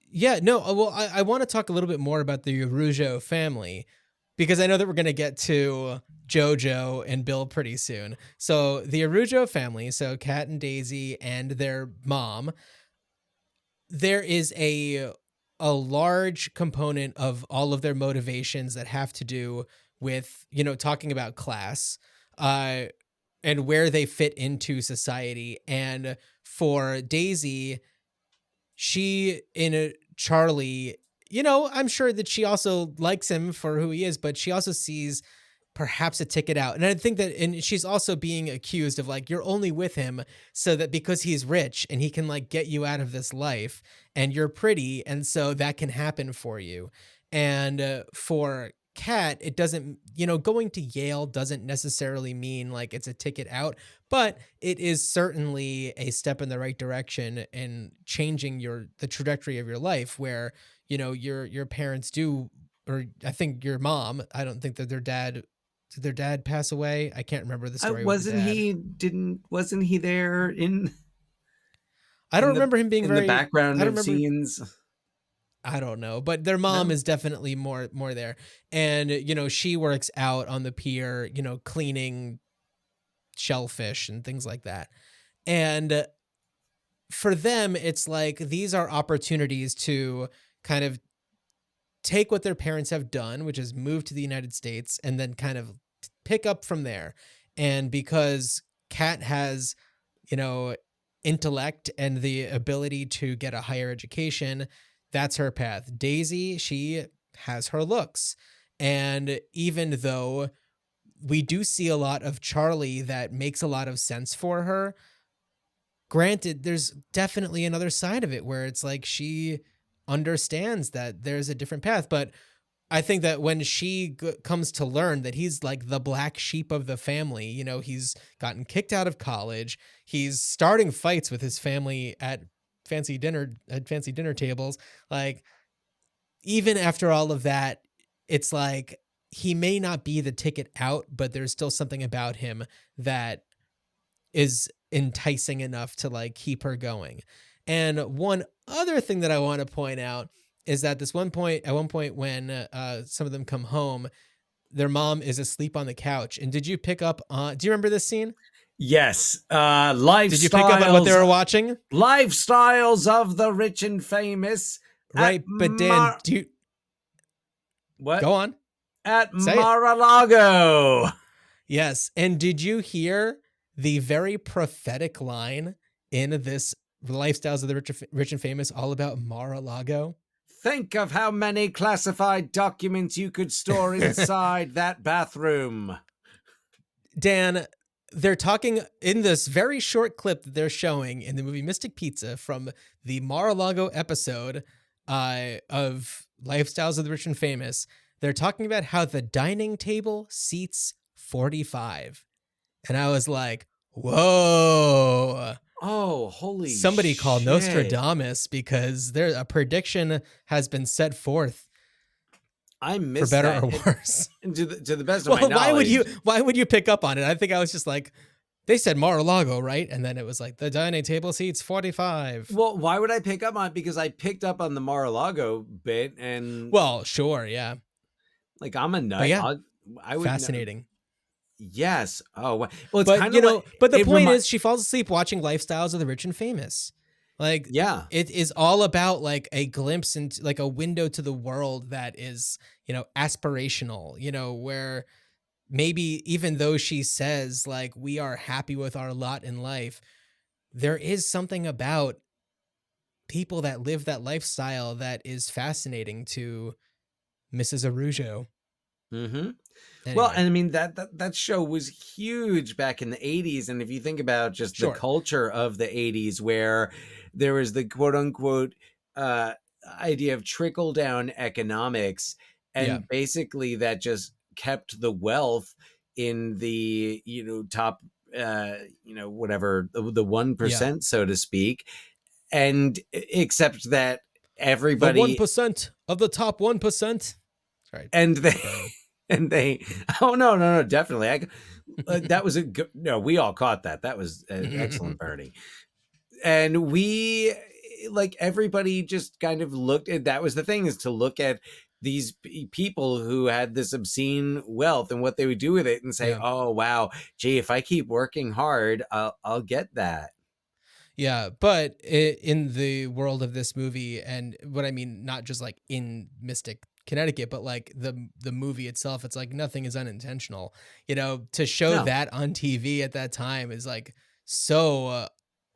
Yeah, no, well, I want to talk a little bit more about the Rougeau family, because I know that we're going to get to JoJo and Bill pretty soon. So the Rougeau family, so Kat and Daisy and their mom, there is a large component of all of their motivations that have to do with, talking about class, and where they fit into society. And for Daisy, Charlie I'm sure that she also likes him for who he is, but she also sees perhaps a ticket out. And I think that, and she's also being accused of like, you're only with him so that because he's rich and he can like get you out of this life and you're pretty. And so that can happen for you. And for Kat, it doesn't, going to Yale doesn't necessarily mean like it's a ticket out, but it is certainly a step in the right direction in changing the trajectory of your life where, your parents do, or I think your mom, I don't think that did their dad pass away? I can't remember the story. Wasn't he there I don't remember him being in very the background I don't of remember, scenes? I don't know, but their mom No? is definitely more there. And she works out on the pier, cleaning shellfish and things like that. And for them, it's like these are opportunities to kind of take what their parents have done, which is move to the United States, and then kind of pick up from there. And because Kat has, intellect and the ability to get a higher education, that's her path. Daisy, she has her looks. And even though we do see a lot of Charlie that makes a lot of sense for her, granted, there's definitely another side of it where it's like she understands that there's a different path. But I think that when she comes to learn that he's like the black sheep of the family, he's gotten kicked out of college, he's starting fights with his family at fancy dinner tables. Like, even after all of that, it's like he may not be the ticket out, but there's still something about him that is enticing enough to like keep her going. And one other thing that I want to point out is that at one point when some of them come home, their mom is asleep on the couch. And did you pick up on, do you remember this scene? Yes. Lifestyles. Did you pick up on what they were watching? Lifestyles of the rich and famous. Right. But Dan, what? Go on. At Say Mar-a-Lago. Yes. And did you hear the very prophetic line in this Lifestyles of the Rich and Famous all about Mar-a-Lago? Think of how many classified documents you could store inside that bathroom. Dan, they're talking in this very short clip that they're showing in the movie Mystic Pizza from the Mar-a-Lago episode of Lifestyles of the Rich and Famous. They're talking about how the dining table seats 45. And I was like, whoa. Oh, holy Somebody shit. called Nostradamus because a prediction has been set forth. I missed for better that. or worse. To the best of my knowledge. Why would you pick up on it? I think I was just like, they said Mar-a-Lago, right? And then it was like the dining table seats 45. Well, why would I pick up on it? Because I picked up on the Mar-a-Lago bit and well, sure, yeah. Like I'm a nut. But yeah, I would fascinating. Yes. Oh, well, it's but kind you of know, like, but the point is, she falls asleep watching Lifestyles of the Rich and Famous. Like, yeah, it is all about like a glimpse into like a window to the world that is, aspirational, where maybe even though she says like we are happy with our lot in life, there is something about people that live that lifestyle that is fascinating to Mrs. Arujo. Mm-hmm. Anyway. Well, and I mean that show was huge back in the 80s, and if you think about just the culture of the 80s, where there was the quote unquote idea of trickle down economics, and basically that just kept the wealth in the top whatever the 1%, so to speak, and except that everybody the 1% of the top 1%, right? And they oh no definitely that was a good, no, we all caught that was an excellent parody, and we like everybody just kind of looked at that was the thing, is to look at these people who had this obscene wealth and what they would do with it and say, oh wow, gee, if I keep working hard, I'll get that. Yeah, but in the world of this movie, and what I mean, not just like in Mystic Connecticut, but like the movie itself, it's like nothing is unintentional. To show that on TV at that time is like so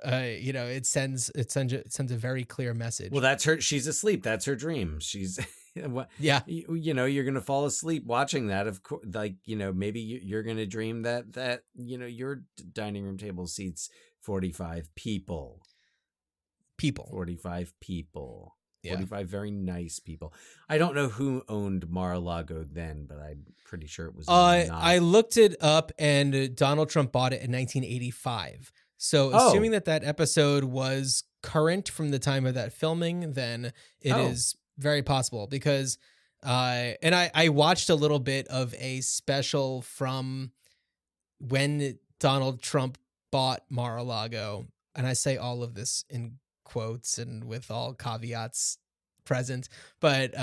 it sends a very clear message. Well, that's her. She's asleep. That's her dream. She's Yeah. You're gonna fall asleep watching that. Of course, maybe you're gonna dream that your dining room table seats 45 people. 45 people. Yeah. 45 very nice people. I don't know who owned Mar-a-Lago then, but I'm pretty sure it was not. I looked it up, and Donald Trump bought it in 1985. So assuming that episode was current from the time of that filming, then it is very possible, because and I watched a little bit of a special from when Donald Trump bought Mar-a-Lago, and I say all of this in quotes and with all caveats present, but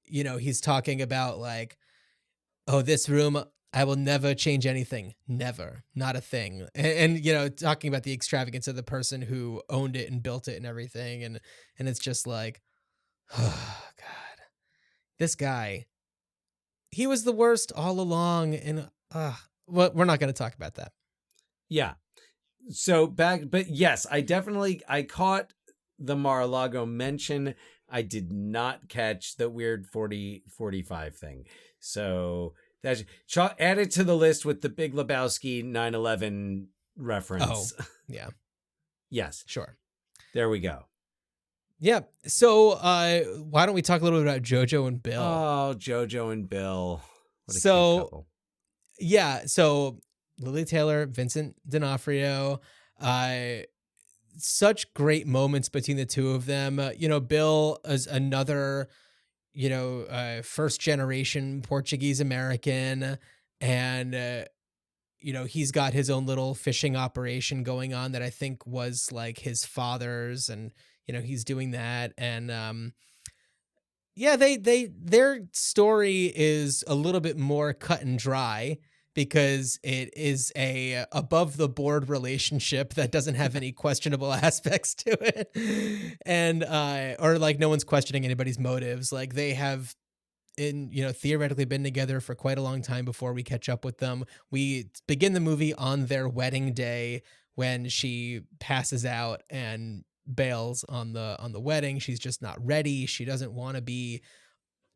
he's talking about like, oh, this room, I will never change anything, never, not a thing, and talking about the extravagance of the person who owned it and built it and everything, and it's just like, oh God, this guy, he was the worst all along, and well, we're not going to talk about that. Yeah. So but yes, I caught the Mar-a-Lago mention. I did not catch the weird 40-45 thing. So that's added to the list with the Big Lebowski 9/11 reference. Oh, yeah. Yes. Sure. There we go. Yeah. So why don't we talk a little bit about JoJo and Bill? Oh, JoJo and Bill. What a cute couple. Yeah. So Lily Taylor, Vincent D'Onofrio, such great moments between the two of them. Bill is another, first generation Portuguese American, and he's got his own little fishing operation going on that I think was like his father's, and he's doing that, and their story is a little bit more cut and dry, because it is a above the board relationship that doesn't have any questionable aspects to it. And, or like no one's questioning anybody's motives. Like they have theoretically been together for quite a long time before we catch up with them. We begin the movie on their wedding day when she passes out and bails on the wedding. She's just not ready. She doesn't want to be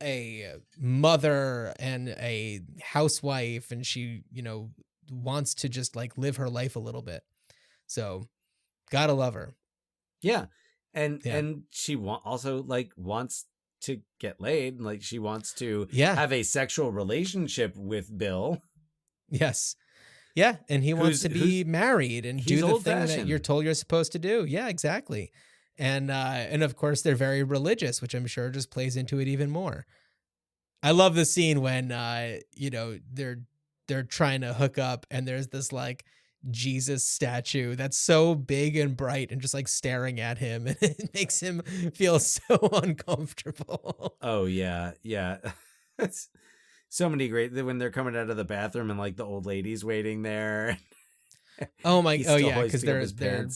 a mother and a housewife, and she wants to just like live her life a little bit. So gotta love her. Yeah. And she also like wants to get laid, like she wants to have a sexual relationship with Bill. Yes. Yeah, and he wants to be married and do the thing that you're told you're supposed to do. Yeah, exactly. And of course they're very religious, which I'm sure just plays into it even more. I love the scene when they're trying to hook up, and there's this like Jesus statue that's so big and bright and just like staring at him, and it makes him feel so uncomfortable. Oh yeah. It's so many great, when they're coming out of the bathroom and like the old lady's waiting there. Oh my! Oh yeah, because they're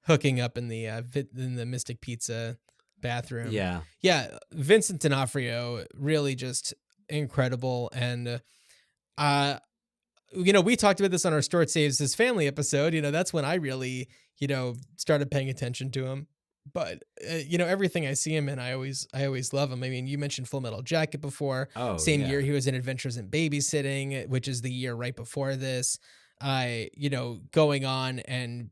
hooking up in the Mystic Pizza bathroom. Yeah. Vincent D'Onofrio, really just incredible, and we talked about this on our Stuart Saves His Family episode. That's when I really started paying attention to him. But everything I see him in, I always love him. I mean, you mentioned Full Metal Jacket before. Same year he was in Adventures in Babysitting, which is the year right before this. Going on, and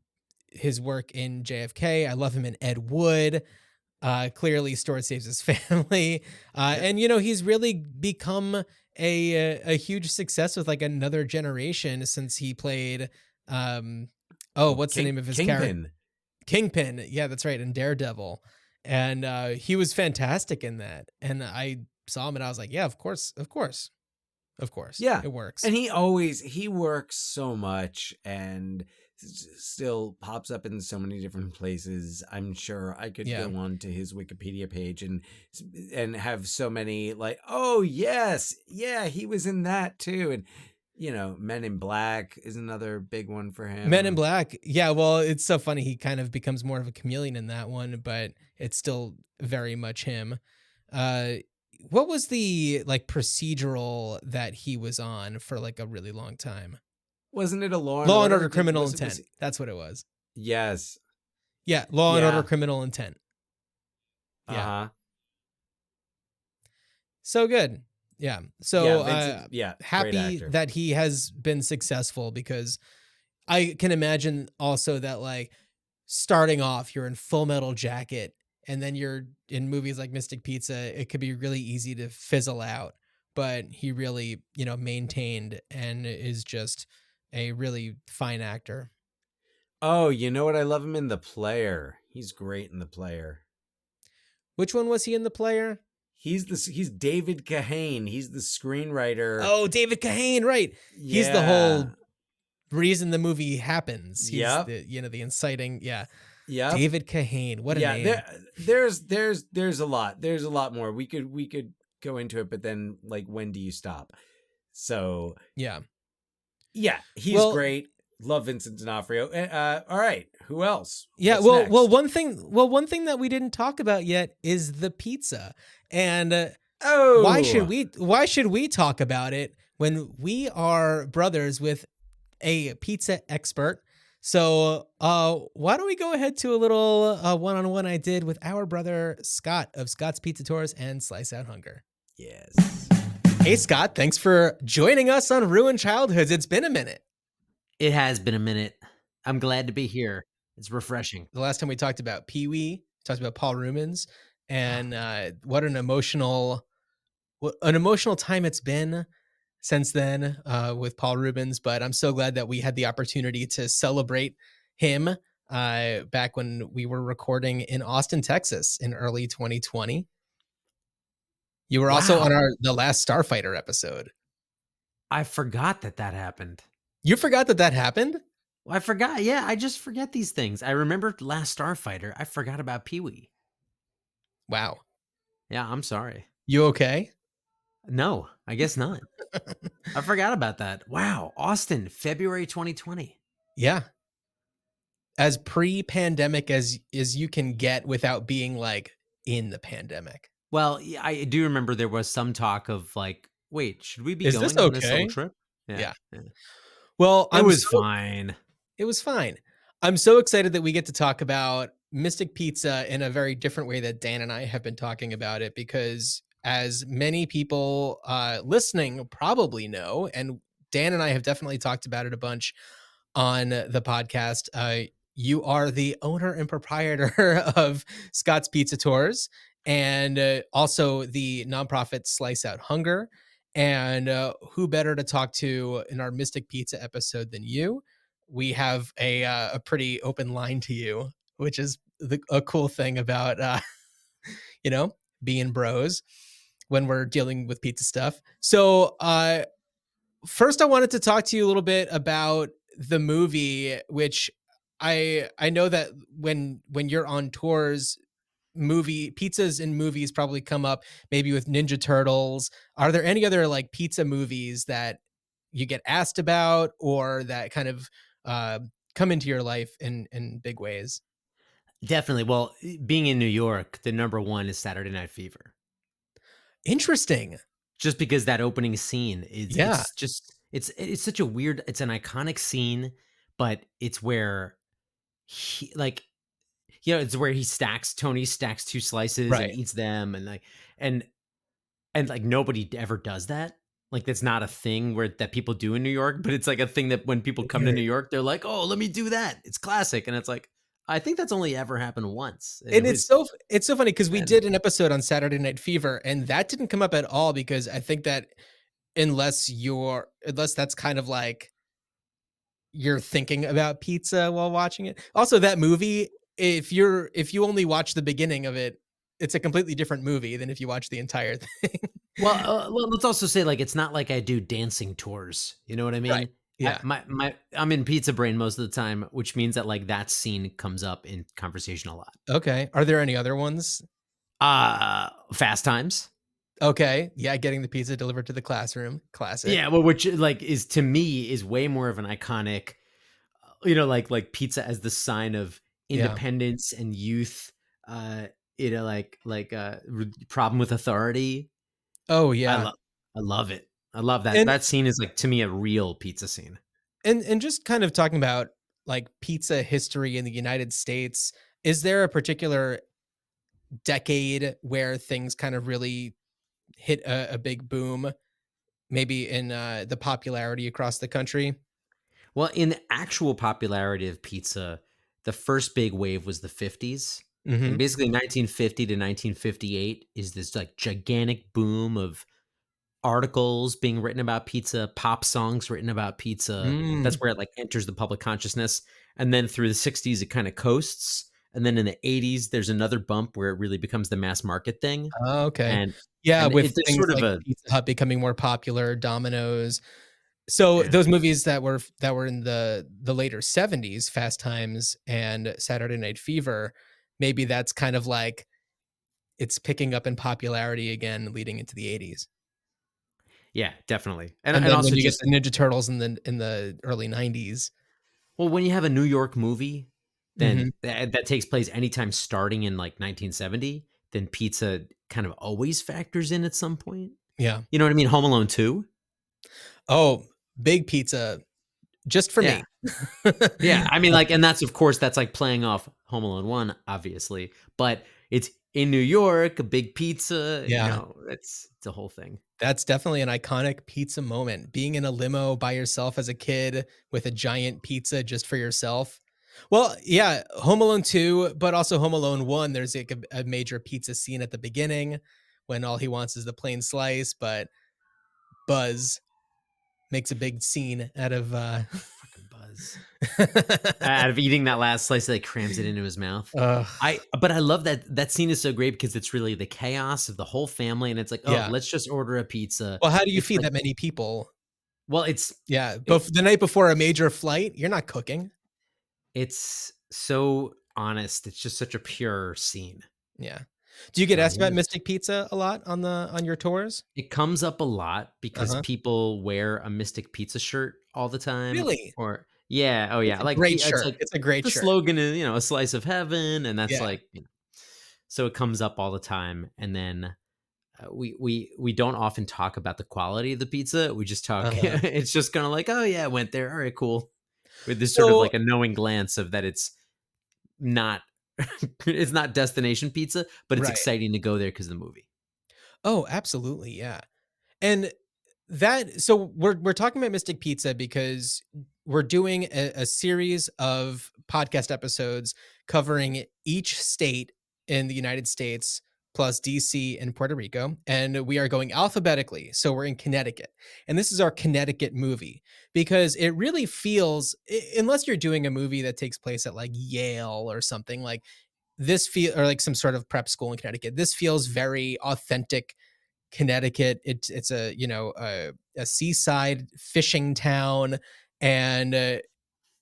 his work in JFK. I love him in Ed Wood. Clearly Stuart Saves His Family. And he's really become a huge success with like another generation since he played what's the name of his character? Kingpin. Yeah, that's right. And Daredevil. And he was fantastic in that. And I saw him and I was like, yeah, of course. Yeah, it works. And he works so much and still pops up in so many different places. I'm sure I could go on to his Wikipedia page and have so many like, oh yes, yeah, he was in that too. And Men in Black is another big one for him. Men in Black. Yeah, well, it's so funny. He kind of becomes more of a chameleon in that one, but it's still very much him. What was the like procedural that he was on for like a really long time? Wasn't it a Law and Order Criminal Intent? That's what it was. Yes. Yeah, Law and Yeah. Order: Criminal Intent. Yeah. Uh-huh. So good. Yeah. So Yeah, Vincent, great happy actor. that he has been successful, because I can imagine also that, like, starting off, you're in Full Metal Jacket, and then you're in movies like Mystic Pizza. It could be really easy to fizzle out, but he really, maintained and is just a really fine actor. Oh, you know what? I love him in The Player. He's great in The Player. Which one was he in The Player? He's David Kahane. He's the screenwriter. Oh, David Kahane, right. Yeah. He's the whole reason the movie happens. He's Yep. the inciting. Yeah. Yeah. David Kahane. What a name. There's a lot. There's a lot more. We could go into it, but then, like, when do you stop? So Yeah. he's great. Love Vincent D'Onofrio. All right, who else? Yeah, What's one next? one thing that we didn't talk about yet is the pizza. And Oh, why should we talk about it when we are brothers with a pizza expert? So, why don't we go ahead to a little one-on-one I did with our brother Scott of Scott's Pizza Tours and Slice Out Hunger. Yes. Hey Scott, thanks for joining us on Ruined Childhoods. It's been a minute. It has been a minute. I'm glad to be here. It's refreshing. The last time we talked about Pee-wee, talked about Paul Rumens, and what an emotional time it's been since then with Paul Rubens. But I'm so glad that we had the opportunity to celebrate him back when we were recording in Austin, Texas in early 2020. You were also on the last Starfighter episode. I forgot that happened. You forgot that happened? Well, I forgot. Yeah, I just forget these things. I remembered Last Starfighter. I forgot about Pee-wee. Wow. Yeah, I'm sorry. You okay? No, I guess not. I forgot about that. Wow. Austin, February 2020. Yeah. As pre-pandemic as you can get without being, like, in the pandemic. Well, I do remember there was some talk of, like, wait, should we be Is going this on this okay? whole trip? Yeah. Well, it was fine. It was fine. I'm so excited that we get to talk about Mystic Pizza in a very different way that Dan and I have been talking about it, because as many people listening probably know, and Dan and I have definitely talked about it a bunch on the podcast, you are the owner and proprietor of Scott's Pizza Tours, and also the nonprofit Slice Out Hunger. And who better to talk to in our Mystic Pizza episode than you? We have a pretty open line to you, which is a cool thing about being bros when we're dealing with pizza stuff. So first, I wanted to talk to you a little bit about the movie, which I know that when you're on tours, pizzas in movies probably come up, maybe with Ninja Turtles. Are there any other, like, pizza movies that you get asked about, or that kind of come into your life in big ways? Definitely. Well, being in New York, the number one is Saturday Night Fever. Interesting. Just because that opening scene is, Yeah. it's such a weird, it's an iconic scene, but it's where he, like, it's where Tony stacks two slices Right. and eats them, and like nobody ever does that. Like, that's not a thing that people do in New York, but it's like a thing that when people come to New York, they're like, oh, let me do that. It's classic. And it's like, I think that's only ever happened once. And it's so funny, because we did an episode on Saturday Night Fever, and that didn't come up at all, because I think that unless that's kind of like you're thinking about pizza while watching it. Also, that movie, if you only watch the beginning of it, it's a completely different movie than if you watch the entire thing. Well, let's also say, like, it's not like I do dancing tours. You know what I mean? Right. Yeah. I'm in pizza brain most of the time, which means that, like, that scene comes up in conversation a lot. Okay. Are there any other ones? Fast Times. Okay. Yeah, getting the pizza delivered to the classroom. Classic. Yeah, well, which, like, is, to me, is way more of an iconic, like pizza as the sign of independence and youth. Problem with authority. Oh yeah. I love it. I love that. That scene is, like, to me, a real pizza scene. And just kind of talking about like pizza history in the United States, is there a particular decade where things kind of really hit a big boom, maybe in the popularity across the country? Well, in the actual popularity of pizza, the first big wave was the 50s. And Hmm. basically 1950 to 1958 is this like gigantic boom of articles being written about pizza, pop songs written about pizza. That's Mm. where it like enters the public consciousness. And then through the 60s, it kind of coasts. And then in the 80s, there's another bump where it really becomes the mass market thing. Oh, okay. And Yeah, and with there's things sort of like a Pizza Hut becoming more popular, Domino's. So yeah. those movies that were in the later 70s, Fast Times and Saturday Night Fever, maybe that's kind of like it's picking up in popularity again leading into the 80s. Yeah, definitely. And And then when also you get just the Ninja Turtles in the early 90s. well, when you have a New York movie, then Mhm. that takes place anytime starting in like 1970, then pizza kind of always factors in at some point. Yeah. You know what I mean? Home Alone 2? Oh, big pizza just for Yeah. me. Yeah, I mean, like, and that's of course that's like playing off Home Alone 1, obviously, but it's in New York, a big pizza, you Yeah. know, it's a whole thing. That's definitely an iconic pizza moment. Being in a limo by yourself as a kid with a giant pizza just for yourself. Well, yeah, Home Alone 2, but also Home Alone 1, there's like a major pizza scene at the beginning when all he wants is the plain slice, but Buzz makes a big scene out of Fucking Buzz. Out of eating that last slice, like crams it into his mouth. Ugh, But I love that scene is so great because it's really the chaos of the whole family, and it's like, oh, yeah. let's just order a pizza. Well, how do you It's feed like, that many people? well, Yeah, it, the night before a major flight, you're not cooking. it's so honest. It's just such a pure scene. Yeah. Do you get So asked about yeah, Mystic Pizza a lot on your tours? it comes up a lot because Uh-huh. people wear a Mystic Pizza shirt all the time, Really? or yeah, oh It's yeah, a like great it's shirt. like It's a great the shirt. slogan is a slice of heaven, and that's Yeah. like so it comes up all the time, and then we don't often talk about the quality of the pizza. We just talk. Uh-huh. It's just kind of like, oh yeah, I went there. All right, cool. With this sort of So like a knowing glance of that it's not it's not destination pizza, but it's right. exciting to go there because of the movie. Oh, absolutely, yeah. And we're talking about Mystic Pizza because we're doing a series of podcast episodes covering each state in the United States plus DC and Puerto Rico, and we are going alphabetically. So we're in Connecticut, and this is our Connecticut movie because it really feels, unless you're doing a movie that takes place at like Yale or something like this, feel or like some sort of prep school in Connecticut. This feels very authentic Connecticut. It's a a seaside fishing town, and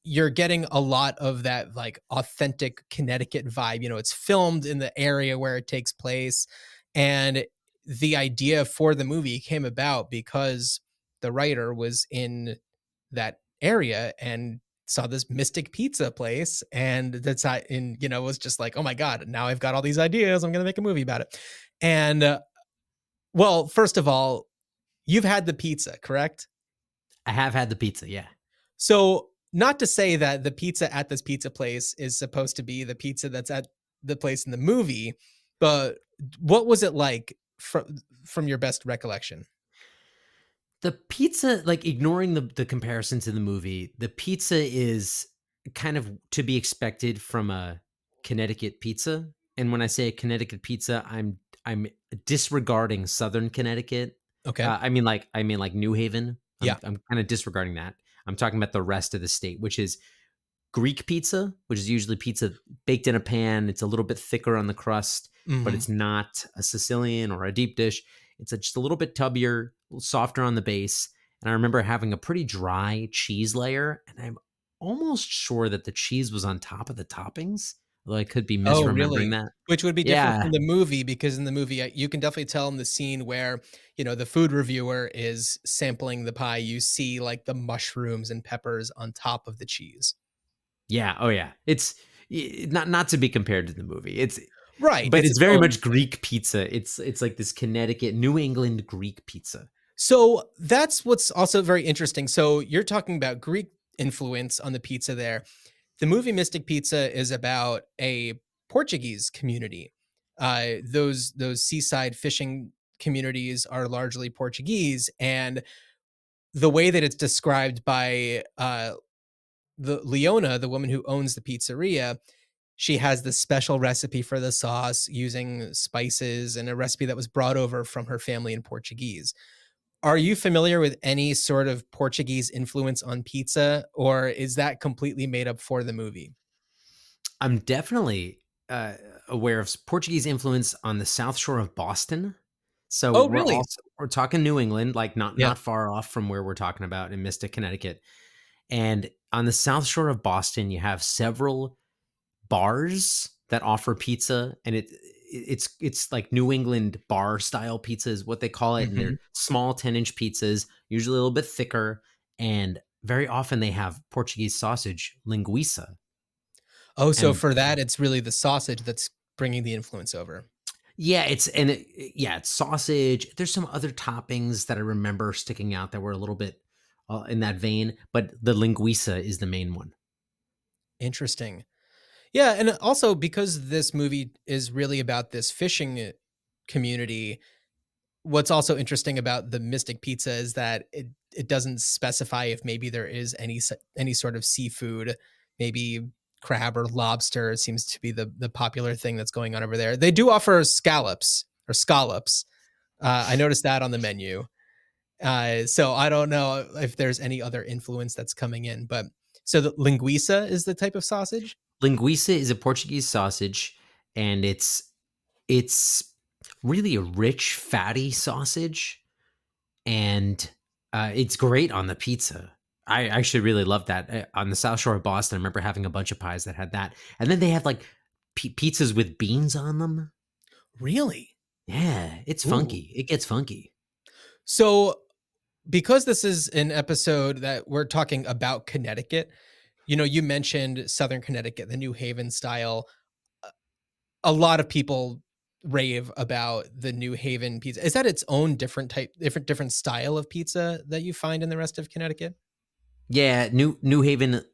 you're getting a lot of that like authentic Connecticut vibe. It's filmed in the area where it takes place, and the idea for the movie came about because the writer was in that area and saw this Mystic Pizza place, and that's in was just like, oh my god, now I've got all these ideas. I'm gonna make a movie about it, and well, first of all, you've had the pizza, correct? I have had the pizza, yeah. So, not to say that the pizza at this pizza place is supposed to be the pizza that's at the place in the movie, but what was it like from your best recollection? The pizza, like ignoring the comparison to the movie, the pizza is kind of to be expected from a Connecticut pizza. And when I say a Connecticut pizza, I'm disregarding Southern Connecticut. Okay. I mean like New Haven. Yeah. I'm kind of disregarding that. I'm talking about the rest of the state, which is Greek pizza, which is usually pizza baked in a pan. It's a little bit thicker on the crust, but Mhm. it's not a Sicilian or a deep dish. It's just a little bit tubbier, a little softer on the base. And I remember having a pretty dry cheese layer, and I'm almost sure that the cheese was on top of the toppings, although I could be Oh, misremembering really? that. Which would be different Yeah. from the movie because in the movie, you can definitely tell in the scene where, the food reviewer is sampling the pie, you see like the mushrooms and peppers on top of the cheese. Yeah. Oh, yeah. It's not to be compared to the movie. Right. But It's it's its very own much Greek pizza. It's like this Connecticut, New England Greek pizza. So that's what's also very interesting. So you're talking about Greek. influence on the pizza there. The movie Mystic Pizza is about a Portuguese community. Those seaside fishing communities are largely Portuguese, and the way that it's described by the Leona, the woman who owns the pizzeria, she has this special recipe for the sauce using spices and a recipe that was brought over from her family in Portuguese. Are you familiar with any sort of Portuguese influence on pizza, or is that completely made up for the movie? I'm definitely aware of Portuguese influence on the South Shore of Boston. So Oh, really? we're talking New England, like Yeah. not far off from where we're talking about in Mystic, Connecticut. And on the South Shore of Boston, you have several bars that offer pizza, and it's like New England bar style pizza is what they call it, and Mhm. they're small 10-inch pizzas, usually a little bit thicker, and very often they have Portuguese sausage, linguiça. Oh, so And for that, it's really the sausage that's bringing the influence over. yeah, it's sausage. There's some other toppings that I remember sticking out that were a little bit in that vein, but the linguiça is the main one. Interesting. Yeah, and also because this movie is really about this fishing community, what's also interesting about the Mystic Pizza is that it doesn't specify if maybe there is any sort of seafood, maybe crab or lobster seems to be the popular thing that's going on over there. They do offer scallops or scallops. I noticed that on the menu. So I don't know if there's any other influence that's coming in, but so the linguiça is the type of sausage. Linguiça is a Portuguese sausage, and it's really a rich, fatty sausage, and it's great on the pizza. I actually really love that. On the South Shore of Boston, I remember having a bunch of pies that had that, and then they have like pizzas with beans on them. Really? Yeah, it's Ooh. funky. It gets funky. So because this is an episode that we're talking about Connecticut, you mentioned Southern Connecticut, the New Haven style. A lot of people rave about the New Haven pizza. Is that its own different type, different style of pizza that you find in the rest of Connecticut? Yeah, New Haven,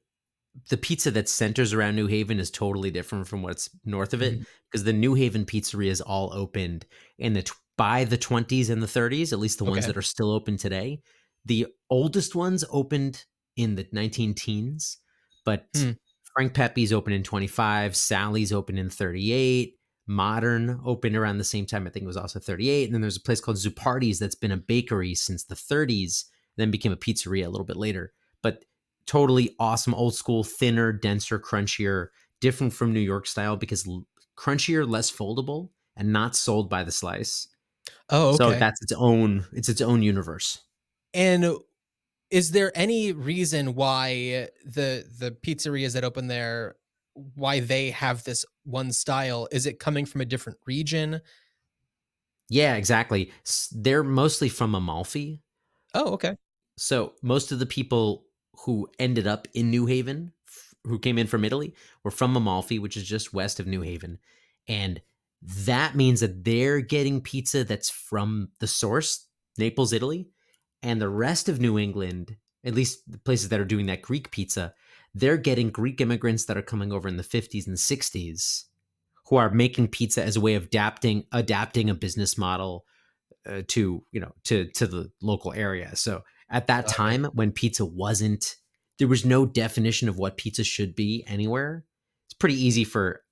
the pizza that centers around New Haven is totally different from what's north of it, Mhm. because the New Haven pizzerias all opened in by the 20s and the 30s, at least the ones Okay. that are still open today. The oldest ones opened in the 19 teens, but Hmm. Frank Pepe's opened in 25, Sally's opened in 38, Modern opened around the same time. I think it was also 38. And then there's a place called Zupardi's that's been a bakery since the 30s, then became a pizzeria a little bit later. But totally awesome, old school, thinner, denser, crunchier, different from New York style because crunchier, less foldable, and not sold by the slice. Oh, So okay. that's its own universe. And is there any reason why the pizzerias that open there, why they have this one style? Is it coming from a different region? Yeah, exactly. They're mostly from Amalfi. Oh, okay. So most of the people who ended up in New Haven, who came in from Italy, were from Amalfi, which is just west of New Haven. And that means that they're getting pizza that's from the source, Naples, Italy. And the rest of New England, at least the places that are doing that Greek pizza, they're getting Greek immigrants that are coming over in the 50s and 60s who are making pizza as a way of adapting a business model to the local area. So at that Got it. time when pizza wasn't, there was no definition of what pizza should be anywhere. It's pretty easy for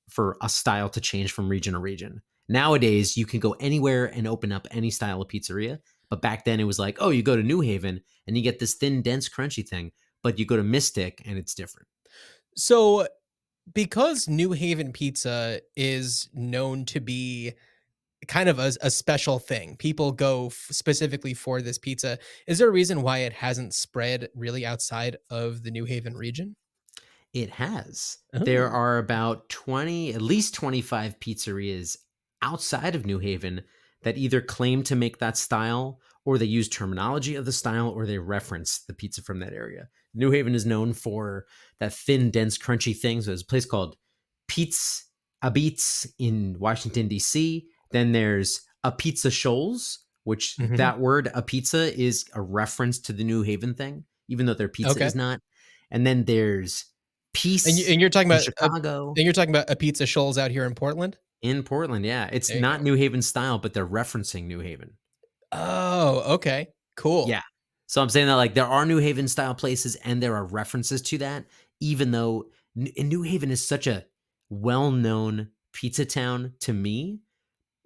a style to change from region to region. Nowadays you can go anywhere and open up any style of pizzeria, but back then it was like, oh, you go to New Haven and you get this thin, dense, crunchy thing, but you go to Mystic and it's different. So because New Haven pizza is known to be kind of a special thing, people go specifically for this pizza. Is there a reason why it hasn't spread really outside of the New Haven region? It has. There Oh, are about 20, at least 25 pizzerias outside of New Haven that either claim to make that style or they use terminology of the style or they reference the pizza from that area. New Haven is known for that thin, dense, crunchy thing. So there's a place called Pete's A Beats in Washington, D.C. Then there's A Pizza Shoals, which mhm. that word, a pizza, is a reference to the New Haven thing, even though their pizza Okay. is not. And then there's Peace And you're talking in about Chicago. a Pizza Shoals out here in Portland? In Portland, yeah. It's There you not go. New Haven style, but they're referencing New Haven. Oh, okay. Cool. Yeah. So I'm saying that like there are New Haven style places and there are references to that, even though New Haven is such a well-known pizza town to me.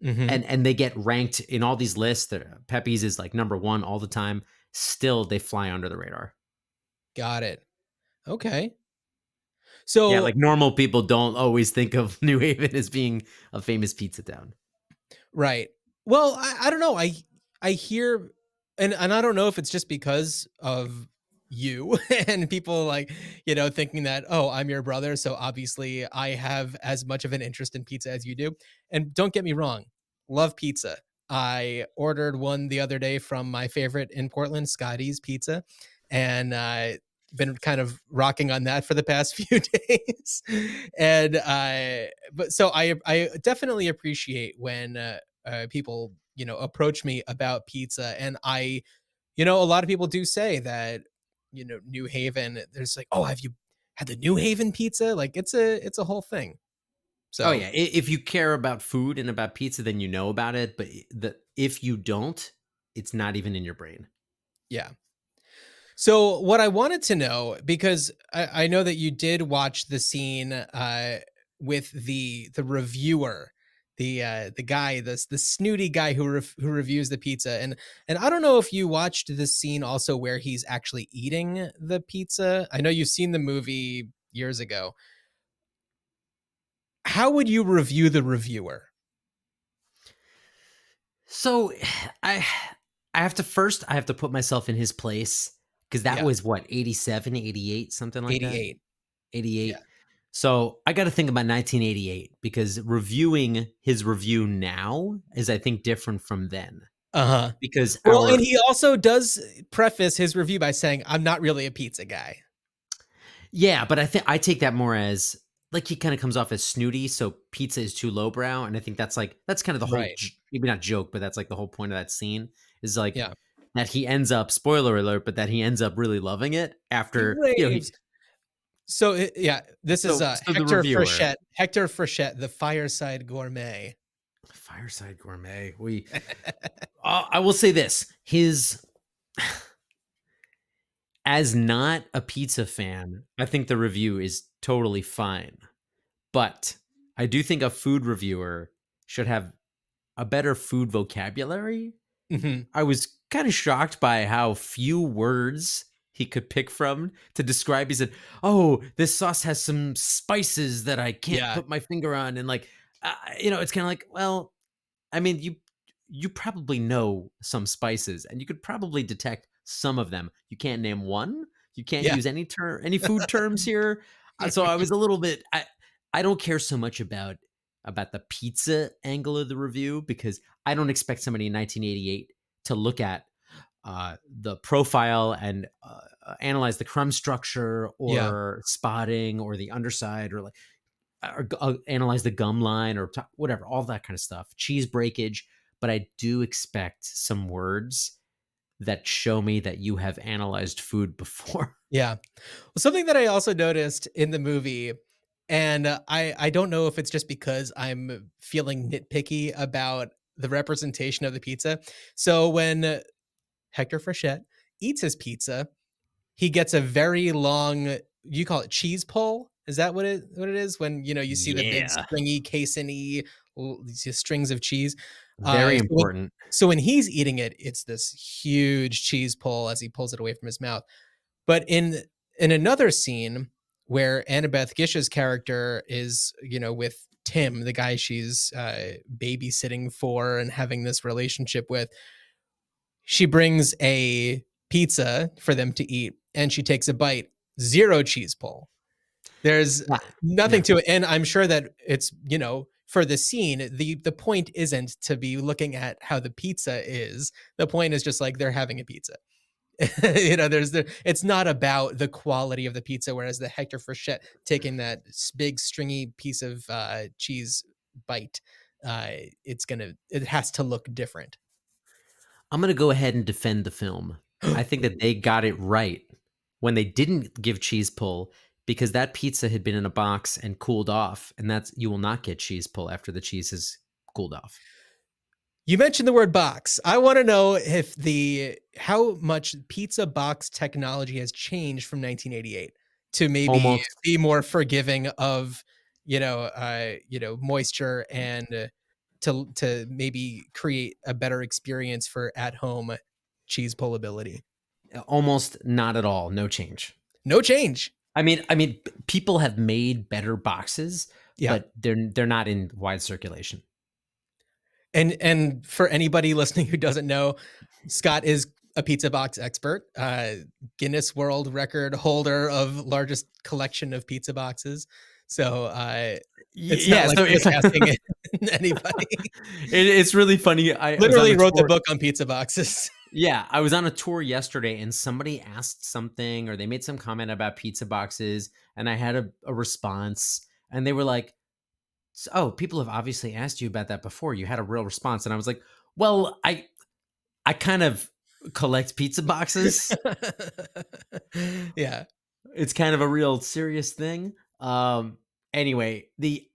Mhm. And they get ranked in all these lists. Pepe's is like number one all the time. Still, they fly under the radar. Got it. Okay. Yeah, So like normal people don't always think of New Haven as being a famous pizza town. right. Well, I don't know. I hear, and I don't know if it's just because of you and people like, thinking that, oh, I'm your brother, so obviously I have as much of an interest in pizza as you do. And don't get me wrong, love pizza. I ordered one the other day from my favorite in Portland, Scotty's Pizza, and been kind of rocking on that for the past few days. And but so I definitely appreciate when people approach me about pizza, and a lot of people do say that New Haven, there's like, oh, have you had the New Haven pizza? Like it's a whole thing. Oh So yeah, if you care about food and about pizza, then you know about it. But if you don't, it's not even in your brain. yeah. So what I wanted to know, because I know that you did watch the scene with the reviewer, the guy, the snooty guy who reviews the pizza, and I don't know if you watched the scene also where he's actually eating the pizza. I know you've seen the movie years ago. How would you review the reviewer? So I I have to put myself in his place because that Yeah, was what 87, 88, something like that. 88. Yeah. 88. So I got to think about 1988 because reviewing his review now is I think different from then Uh-huh. because Well, and our he also does preface his review by saying, "I'm not really a pizza guy." yeah, but I think I take that more as like he kind of comes off as snooty, so pizza is too lowbrow, and I think that's kind of the whole Right. maybe not joke, but that's like the whole point of that scene is like Yeah. that he ends up spoiler alert, but that he ends up really loving it He after raves. So, yeah, this is, so the reviewer Hector Frechette, the Fireside Gourmet. Fireside Gourmet. I will say this: his as not a pizza fan, I think the review is totally fine. But I do think a food reviewer should have a better food vocabulary. Mhm. I was kind of shocked by how few words he could pick from to describe. He said, "Oh, this sauce has some spices that I can't Yeah. put my finger on," and like, it's kind of like, well, I mean, you probably know some spices, and you could probably detect some of them. You can't name one. You can't Yeah. use any food terms here. So I was a little bit. I don't care so much about the pizza angle of the review because I don't expect somebody in 1988 to look at the profile and analyze the crumb structure Yeah. or spotting or the underside or like analyze the gum line or whatever, all that kind of stuff, cheese breakage. But I do expect some words that show me that you have analyzed food before. Yeah. Well, something that I also noticed in the movie, and I don't know if it's just because I'm feeling nitpicky about the representation of the pizza. So when Hector Frechette eats his pizza, he gets a very long, you call it cheese pull? Is that what it is? When, you see the big Yeah, stringy casing-y these strings of cheese. very So when important. he's eating it, it's this huge cheese pull as he pulls it away from his mouth. But in another scene where Annabeth Gish's character is, with Tim, the guy she's babysitting for and having this relationship with, she brings a pizza for them to eat and she takes a bite, zero cheese pull. There's Yeah, nothing yeah. to it. And I'm sure that it's, for the scene, the point isn't to be looking at how the pizza is. The point is just like they're having a pizza. It's not about the quality of the pizza, whereas the Hector Frechette taking that big stringy piece of cheese bite, it has to look different. I'm gonna go ahead and defend the film. I think that they got it right when they didn't give cheese pull because that pizza had been in a box and cooled off, and that's you will not get cheese pull after the cheese has cooled off. You mentioned the word box. I want to know if how much pizza box technology has changed from 1988 to maybe Almost. be more forgiving of, moisture and to maybe create a better experience for at home cheese pullability. Almost not at all. No change. No change. I mean, people have made better boxes, Yeah. but they're not in wide circulation. And for anybody listening who doesn't know, Scott is a pizza box expert, Guinness World Record holder of largest collection of pizza boxes. So it's not Yeah, like so he's asking anybody. it's really funny. I was on Literally a wrote the tour- book on pizza boxes. Yeah, I was on a tour yesterday and somebody asked something or they made some comment about pizza boxes and I had a response and they were like, "Oh, people have obviously asked you about that before. You had a real response." And I was like, "Well, I kind of collect pizza boxes. Yeah. It's kind of a real serious thing." Anyway, the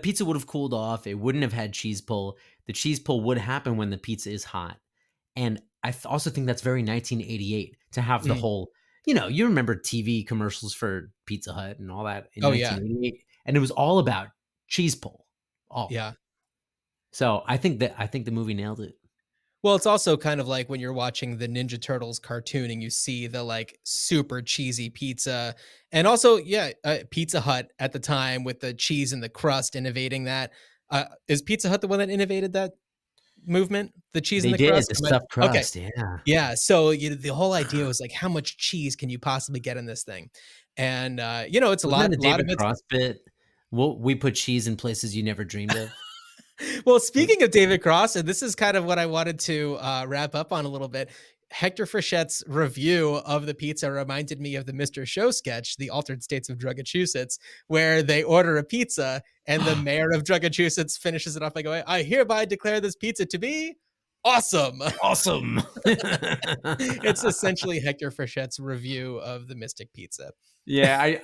pizza would have cooled off. It wouldn't have had cheese pull. The cheese pull would happen when the pizza is hot. And I also think that's very 1988 to have the Mm. whole, you remember TV commercials for Pizza Hut and all that in Oh, yeah. 1988, and it was all about cheese pull. All. Yeah. So I think the movie nailed it. Well, it's also kind of like when you're watching the Ninja Turtles cartoon and you see the like super cheesy pizza. And also, yeah, Pizza Hut at the time with the cheese and the crust innovating that. Is Pizza Hut the one that innovated that movement? The cheese and They the did crust? the stuffed Okay. crust, yeah. Yeah. So the whole idea was like, how much cheese can you possibly get in this thing? And it's Wasn't that a a lot of David it's Cross bit? We put cheese in places you never dreamed of. well, speaking of David Cross, and this is kind of what I wanted to wrap up on a little bit. Hector Frichette's review of the pizza reminded me of the Mr. Show sketch, The Altered States of Drugachusetts, where they order a pizza and the mayor of Drugachusetts finishes it off by going, "I hereby declare this pizza to be awesome." Awesome. It's essentially Hector Frichette's review of the Mystic Pizza. Yeah,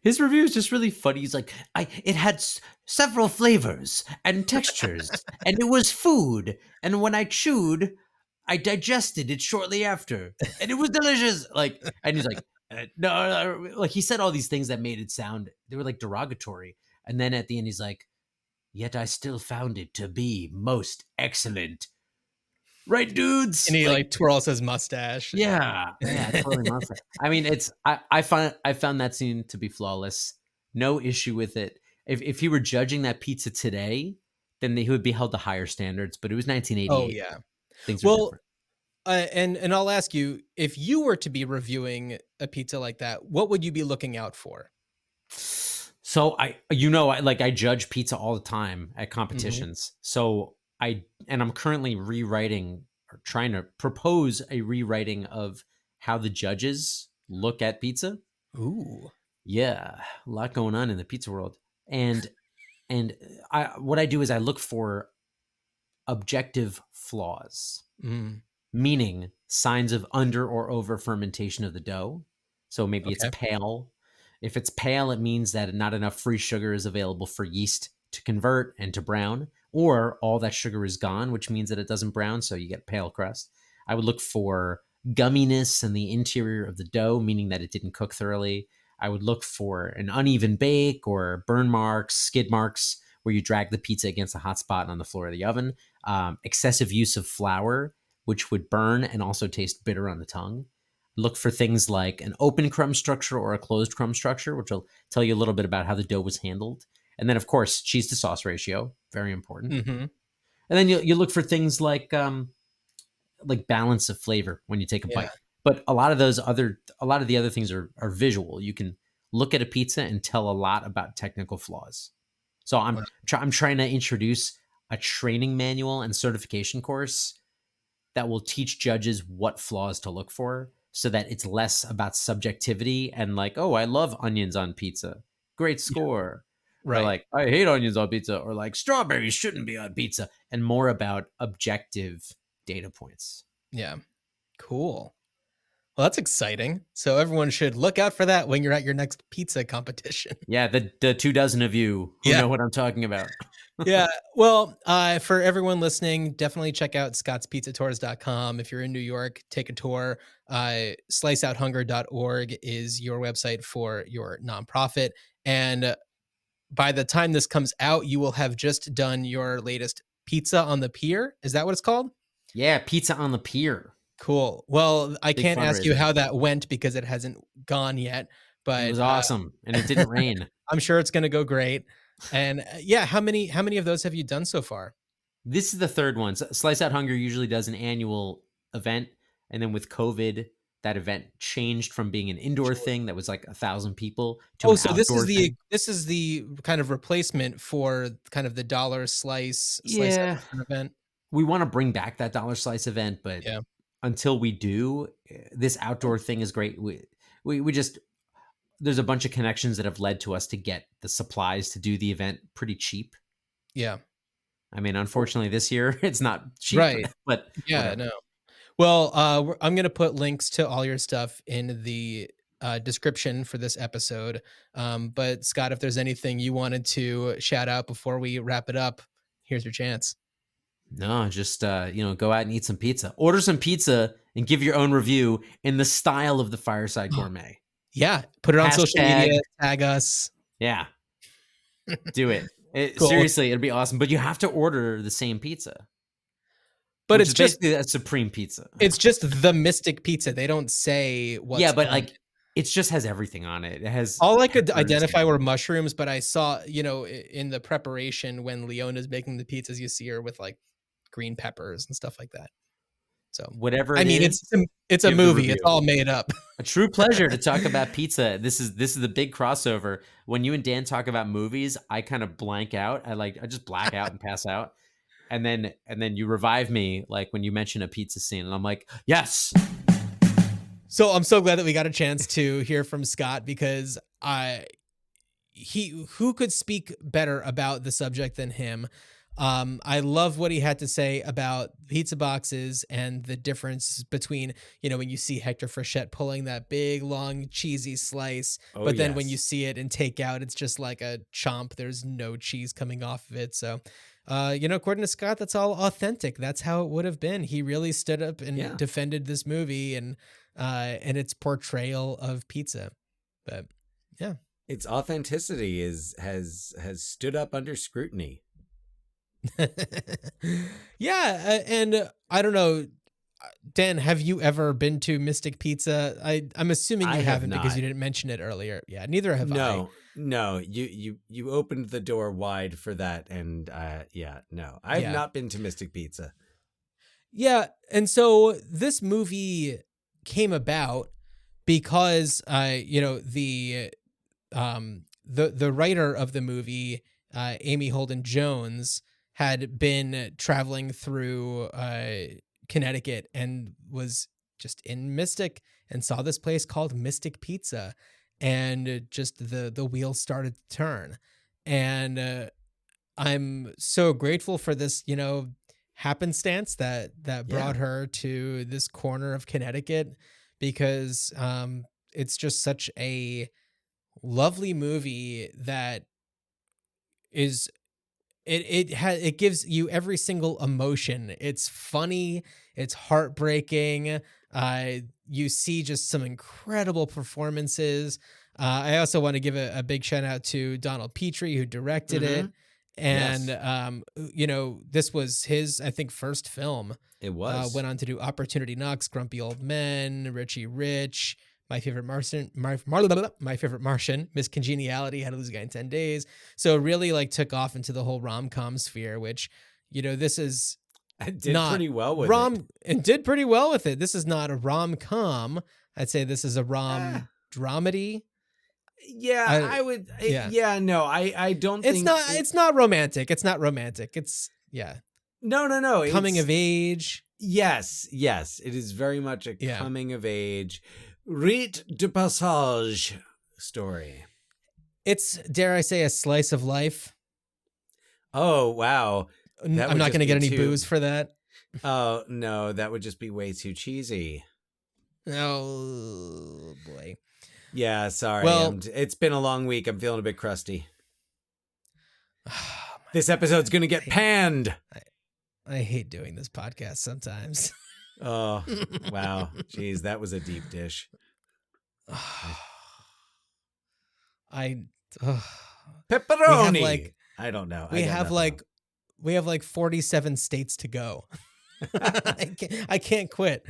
his review is just really funny. He's like, it had several flavors and textures, and it was food. And when I chewed, I digested it shortly after, and it was delicious. And he's like, no, like he said all these things that made it sound they were like derogatory. And then at the end, he's like, yet I still found it to be most excellent. Right, dudes? And he like twirls his mustache. Yeah, totally monster. I mean, I found that scene to be flawless. No issue with it. If he were judging that pizza today, then he would be held to higher standards. But it was 1988. Oh yeah. Things are Well, different. and I'll ask you, if you were to be reviewing a pizza like that, what would you be looking out for? So I judge pizza all the time at competitions. So I'm currently rewriting or trying to propose a rewriting of how the judges look at pizza. Ooh. Yeah, a lot going on in the pizza world. And what I do is I look for objective flaws, meaning signs of under or over fermentation of the dough. So maybe it's pale. If it's pale, it means that not enough free sugar is available for yeast to convert and to brown, or all that sugar is gone, which means that it doesn't brown, so you get pale crust. I would look for gumminess in the interior of the dough, meaning that it didn't cook thoroughly. I would look for an uneven bake or burn marks, skid marks, where you drag the pizza against a hot spot on the floor of the oven. Excessive use of flour, which would burn and also taste bitter on the tongue. Look for things like an open crumb structure or a closed crumb structure, which will tell you a little bit about how the dough was handled. And then, of course, cheese to sauce ratio, very important. And then you look for things like balance of flavor when you take a bite. But a lot of the other things are visual. You can look at a pizza and tell a lot about technical flaws. So I'm trying to introduce a training manual and certification course that will teach judges what flaws to look for, so that it's less about subjectivity and like, oh, I love onions on pizza, great score. Right. Or like, I hate onions on pizza, or like strawberries shouldn't be on pizza, and more about objective data points. Yeah. Cool. Well, that's exciting. So everyone should look out for that when you're at your next pizza competition. Yeah, the 2 dozen of you who Yeah. know what I'm talking about. Yeah. Well, for everyone listening, definitely check out scottspizzatours.com. If you're in New York, take a tour. Sliceouthunger.org is your website for your nonprofit. And by the time this comes out, you will have just done your latest Pizza on the Pier. Is that what it's called? Yeah, Pizza on the Pier. Cool. Well, I Big can't ask you fundraiser. how that went because it hasn't gone yet, but It was awesome, and it didn't rain. I'm sure it's going to go great. And yeah, how many of those have you done so far? This is the third one. Slice Out Hunger usually does an annual event, and then with COVID, that event changed from being an indoor thing that was like 1,000 people to an So outdoor thing. this is the kind of replacement for kind of the dollar slice Yeah. event. We want to bring back that dollar slice event, but Yeah. until we do, this outdoor thing is great. We just there's a bunch of connections that have led to us to get the supplies to do the event pretty cheap. Yeah. I mean, unfortunately, this year it's not cheap, Right. but Yeah, whatever. no. Well, I'm going to put links to all your stuff in the description for this episode. But Scott, if there's anything you wanted to shout out before we wrap it up, here's your chance. No, just go out and eat some pizza. Order some pizza and give your own review in the style of the Fireside Gourmet. Yeah, put it on social Hashtag- media, tag us. Yeah. Do it. Cool. Seriously, it'd be awesome. But you have to order the same pizza. But which it's is just basically a supreme pizza. it's just the Mystic Pizza. They don't say what's but on like it. it just has everything on it. It has All I could peppers identify and- were mushrooms, but I saw, in the preparation when Leona's making the pizzas, you see her with like green peppers and stuff like that. So whatever. I mean, it's a give the movie. It's review. all made up. A true pleasure to talk about pizza. This is the big crossover. When you and Dan talk about movies, I kind of blank out. I just black out and pass out. And then you revive me like when you mention a pizza scene and I'm like, yes. So I'm so glad that we got a chance to hear from Scott because who could speak better about the subject than him? I love what he had to say about pizza boxes and the difference between, when you see Hector Frechette pulling that big, long, cheesy slice, but then when you see it in takeout, it's just like a chomp. There's no cheese coming off of it. So, according to Scott, that's all authentic. That's how it would have been. He really stood up and defended this movie and its portrayal of pizza. But yeah, its authenticity has stood up under scrutiny. Yeah, and I don't know, Dan, have you ever been to Mystic Pizza? I'm assuming you haven't because you didn't mention it earlier. Yeah, neither have I. No, you opened the door wide for that, and no, I've not been to Mystic Pizza. Yeah, and so this movie came about because the writer of the movie, Amy Holden Jones, had been traveling through Connecticut and was just in Mystic and saw this place called Mystic Pizza, and just the wheels started to turn. And I'm so grateful for this, happenstance that brought her to this corner of Connecticut, because it's just such a lovely movie that is it gives you every single emotion. It's funny, it's heartbreaking. You see just some incredible performances. I also want to give a big shout out to Donald Petrie, who directed it. And, this was his, I think, first film. It was. Went on to do Opportunity Knocks, Grumpy Old Men, Richie Rich, My Favorite Martian, Miss Congeniality, How to Lose a Guy in 10 Days. So it really took off into the whole rom-com sphere, which, this is did pretty well with it. And did pretty well with it. This is not a rom-com. I'd say this is a dramedy. Yeah, I would. No, I don't think it's not romantic. It's not romantic. It's No. Coming of age. Yes. It is very much a coming of age, rite de passage story. It's, dare I say, a slice of life. Oh, wow. I'm not going to get any booze for that. Oh, no, that would just be way too cheesy. Oh boy. Yeah, sorry. Well, It's been a long week. I'm feeling a bit crusty. This episode's going to get panned. I hate doing this podcast sometimes. Oh, wow. Jeez, that was a deep dish. Pepperoni. I don't know. We have like 47 states to go. I can't quit.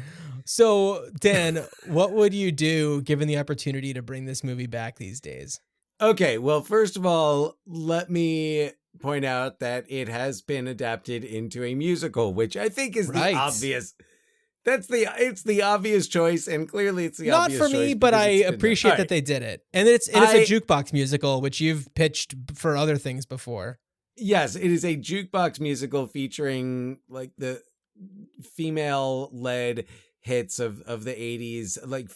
So, Dan, what would you do given the opportunity to bring this movie back these days? Okay, well, first of all, let me point out that it has been adapted into a musical, which I think is the obvious. It's the obvious choice, and clearly it's the not obvious for choice. me, but I appreciate that they did it, and it's a jukebox musical, which you've pitched for other things before. Yes, it is a jukebox musical featuring like the female-led hits of the 80s, like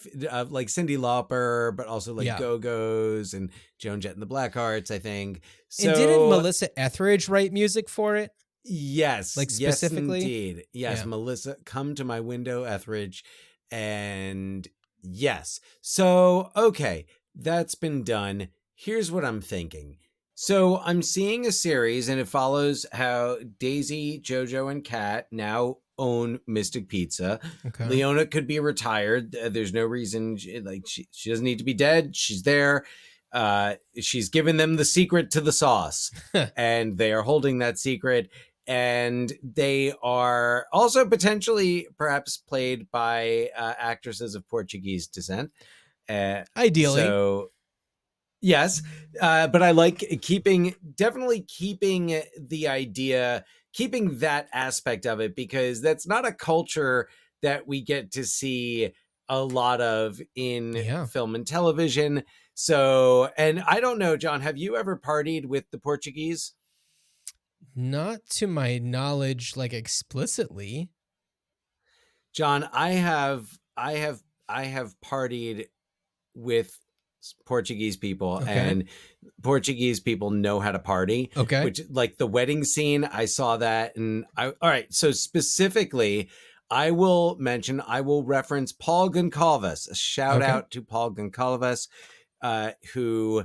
Cyndi Lauper, but also like Go-Go's and Joan Jett and the Blackhearts, I think. So, and didn't Melissa Etheridge write music for it? Yes. Like specifically? Yes, indeed. Yes, yeah. Melissa, Come to My Window, Etheridge. And yes. So, okay, that's been done. Here's what I'm thinking. So I'm seeing a series, and it follows how Daisy, JoJo, and Kat now own Mystic Pizza. Okay. Leona could be retired. There's no reason, she doesn't need to be dead. She's there. She's given them the secret to the sauce, and they are holding that secret. And they are also potentially perhaps played by actresses of Portuguese descent. Ideally. So, yes, but I like definitely keeping the idea, keeping that aspect of it, because that's not a culture that we get to see a lot of in film and television. So, and I don't know, John, have you ever partied with the Portuguese? Not to my knowledge, like explicitly. John, I have partied with Portuguese people, and Portuguese people know how to party. Okay. Which, like the wedding scene, I saw that. And all right. So specifically, I will reference Paul Goncalves. A shout out to Paul Goncalves, who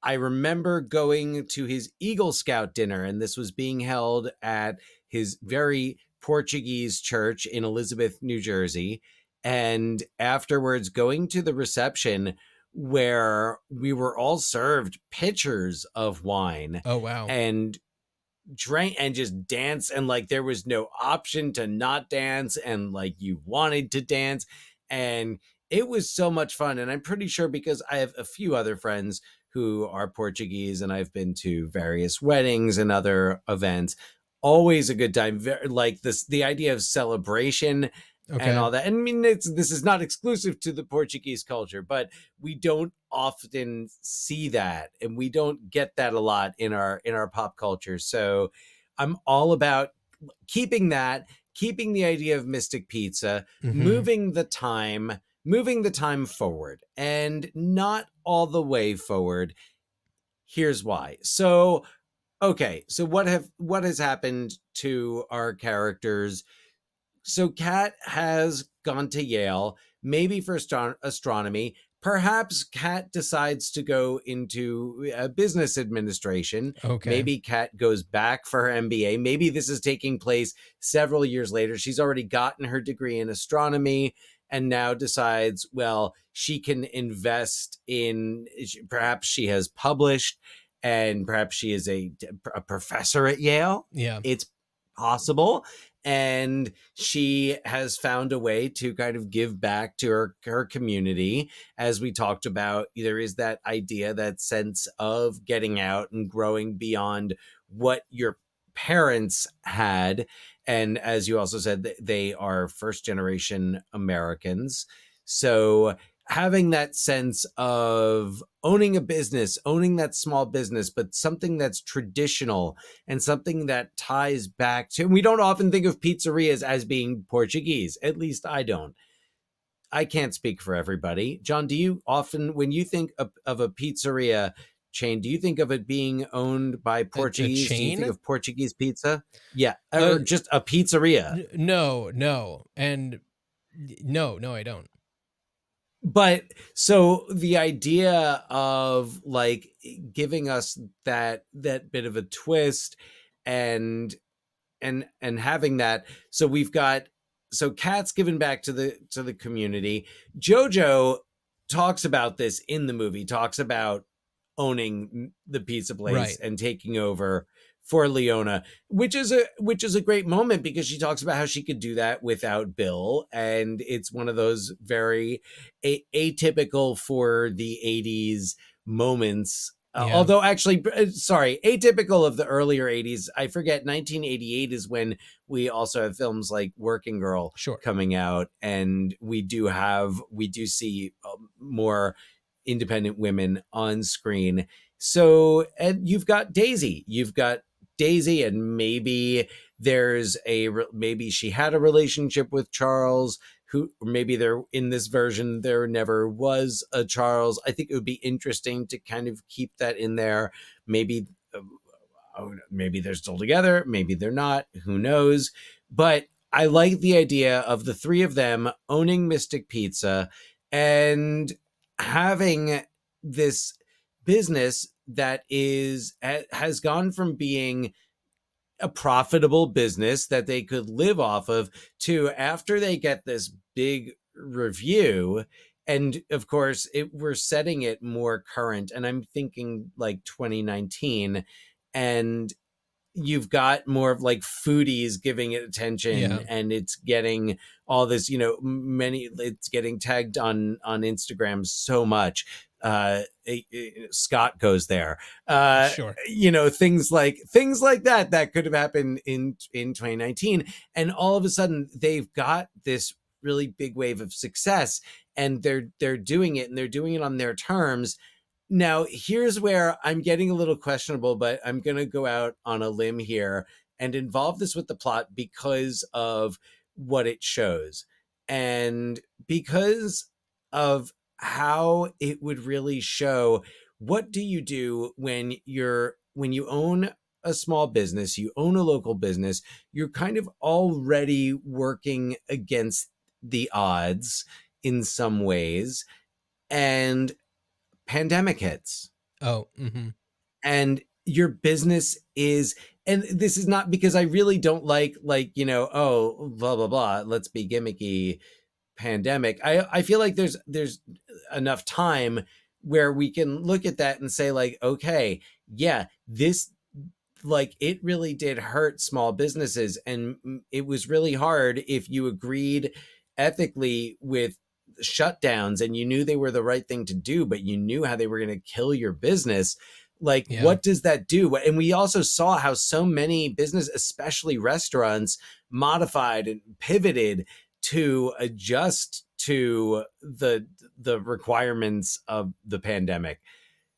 I remember going to his Eagle Scout dinner, and this was being held at his very Portuguese church in Elizabeth, New Jersey. And afterwards going to the reception where we were all served pitchers of wine. Oh, wow. And drank and just dance. And like, there was no option to not dance. And like, you wanted to dance. And it was so much fun. And I'm pretty sure, because I have a few other friends who are Portuguese, and I've been to various weddings and other events, always a good time. Like the idea of celebration and all that. And I mean, this is not exclusive to the Portuguese culture, but we don't often see that, and we don't get that a lot in our pop culture. So I'm all about keeping the idea of Mystic Pizza, moving the time forward, and not all the way forward. Here's why. So, okay. So what has happened to our characters? So Kat has gone to Yale, maybe for astronomy. Perhaps Kat decides to go into business administration. Okay. Maybe Kat goes back for her MBA. Maybe this is taking place several years later. She's already gotten her degree in astronomy and now decides, well, she can invest in, perhaps she has published, and perhaps she is a professor at Yale. Yeah. It's possible. And she has found a way to kind of give back to her community. As we talked about, there is that idea, that sense of getting out and growing beyond what your parents had. And as you also said, they are first generation Americans. So having that sense of owning a business, owning that small business, but something that's traditional and something that ties back to, and we don't often think of pizzerias as being Portuguese. At least I don't. I can't speak for everybody. John, do you often, when you think of a pizzeria chain, do you think of it being owned by Portuguese? Do you think of Portuguese pizza? Yeah. Or just a pizzeria? No. And no, I don't. but so the idea of like giving us that bit of a twist and and having that, so we've got, so Kat's given back to the community. Jojo talks about this in the movie, talks about owning the pizza place Right. and taking over for Leona, which is a great moment because she talks about how she could do that without Bill, and it's one of those very atypical for the 80s moments. Yeah. Although actually, sorry, atypical of the earlier 80s. I forget 1988 is when we also have films like Working Girl Sure. coming out, and we do see more independent women on screen. So, and you've got Daisy, and maybe maybe she had a relationship with Charles, who maybe there in this version there never was a Charles. I think it would be interesting to kind of keep that in there. Maybe maybe they're still together, maybe they're not, who knows. But I like the idea of the three of them owning Mystic Pizza and having this business that has gone from being a profitable business that they could live off of to, after they get this big review, and of course we're setting it more current, and I'm thinking like 2019, and you've got more of like foodies giving it attention, Yeah. and it's getting all this, it's getting tagged on Instagram so much. Scott goes there. Sure. Things like that could have happened in 2019, and all of a sudden they've got this really big wave of success, and they're doing it, and they're doing it on their terms. Now, here's where I'm getting a little questionable, but I'm going to go out on a limb here and involve this with the plot because of what it shows and because of how it would really show what do you do when you own a small business, you own a local business, you're kind of already working against the odds in some ways, and pandemic hits, Oh. Mm-hmm. and your business is, and this is not because I really don't like oh, blah blah blah, let's be gimmicky, pandemic. I feel like there's enough time where we can look at that and say like, okay, yeah, this, like, it really did hurt small businesses, and it was really hard if you agreed ethically with shutdowns and you knew they were the right thing to do, but you knew how they were going to kill your business. Like, Yeah. what does that do? And we also saw how so many business, especially restaurants, modified and pivoted to adjust to the requirements of the pandemic.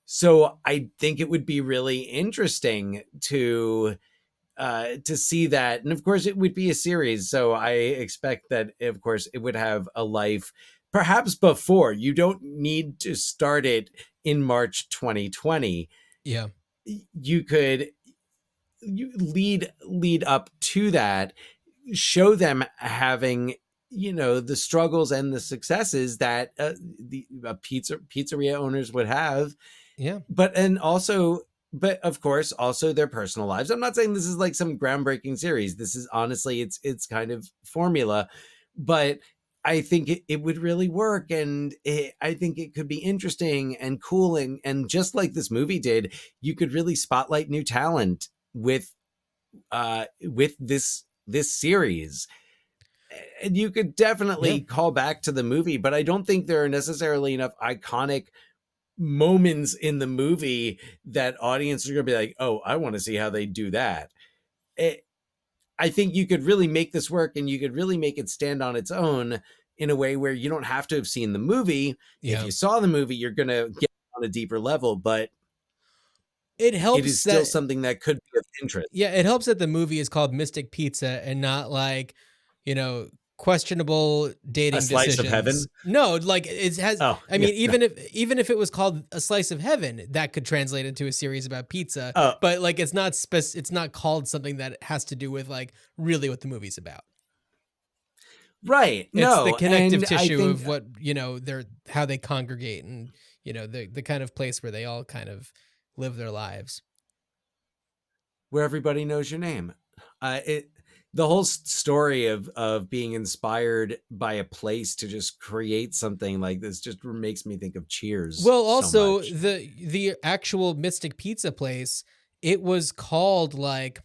So I think it would be really interesting to see that. And of course it would be a series, so I expect that of course it would have a life perhaps before. You don't need to start it in March 2020. Yeah. You could lead up to that, show them having the struggles and the successes that the pizzeria owners would have. Yeah. But of course also their personal lives. I'm not saying this is like some groundbreaking series. This is honestly, it's kind of formula, but I think it would really work, and I think it could be interesting and cool, and just like this movie did, you could really spotlight new talent with this series. And you could definitely call back to the movie, but I don't think there are necessarily enough iconic moments in the movie that audiences are going to be like, oh, I want to see how they do that. I think you could really make this work, and you could really make it stand on its own in a way where you don't have to have seen the movie. Yeah. If you saw the movie, you're going to get on a deeper level, but It helps it is still that something that could be of interest. Yeah, it helps that the movie is called Mystic Pizza and not like, questionable dating A Slice decisions. of Heaven? No, like it has. Oh, I mean, yeah, even if it was called A Slice of Heaven, that could translate into a series about pizza. Oh. But like, it's not called something that has to do with like really what the movie's about. Right. It's No. the connective and I tissue think of what, how they congregate and, the kind of place where they all kind of live their lives. where everybody knows your name. The whole story of being inspired by a place to just create something like this just makes me think of Cheers. Well, so also much. the actual Mystic Pizza place, it was called like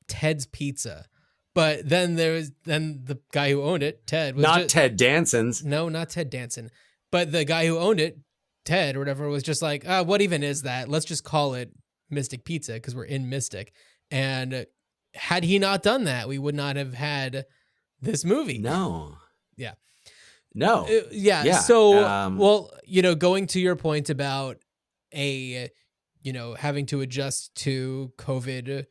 Ted's Pizza. But then the guy who owned it, Ted, was not Ted Danson's. No, not Ted Danson. But the guy who owned it, Ted or whatever, was just like, what even is that? Let's just call it Mystic Pizza because we're in Mystic. And had he not done that, we would not have had this movie. No. Yeah. No. Yeah. So, going to your point about having to adjust to COVID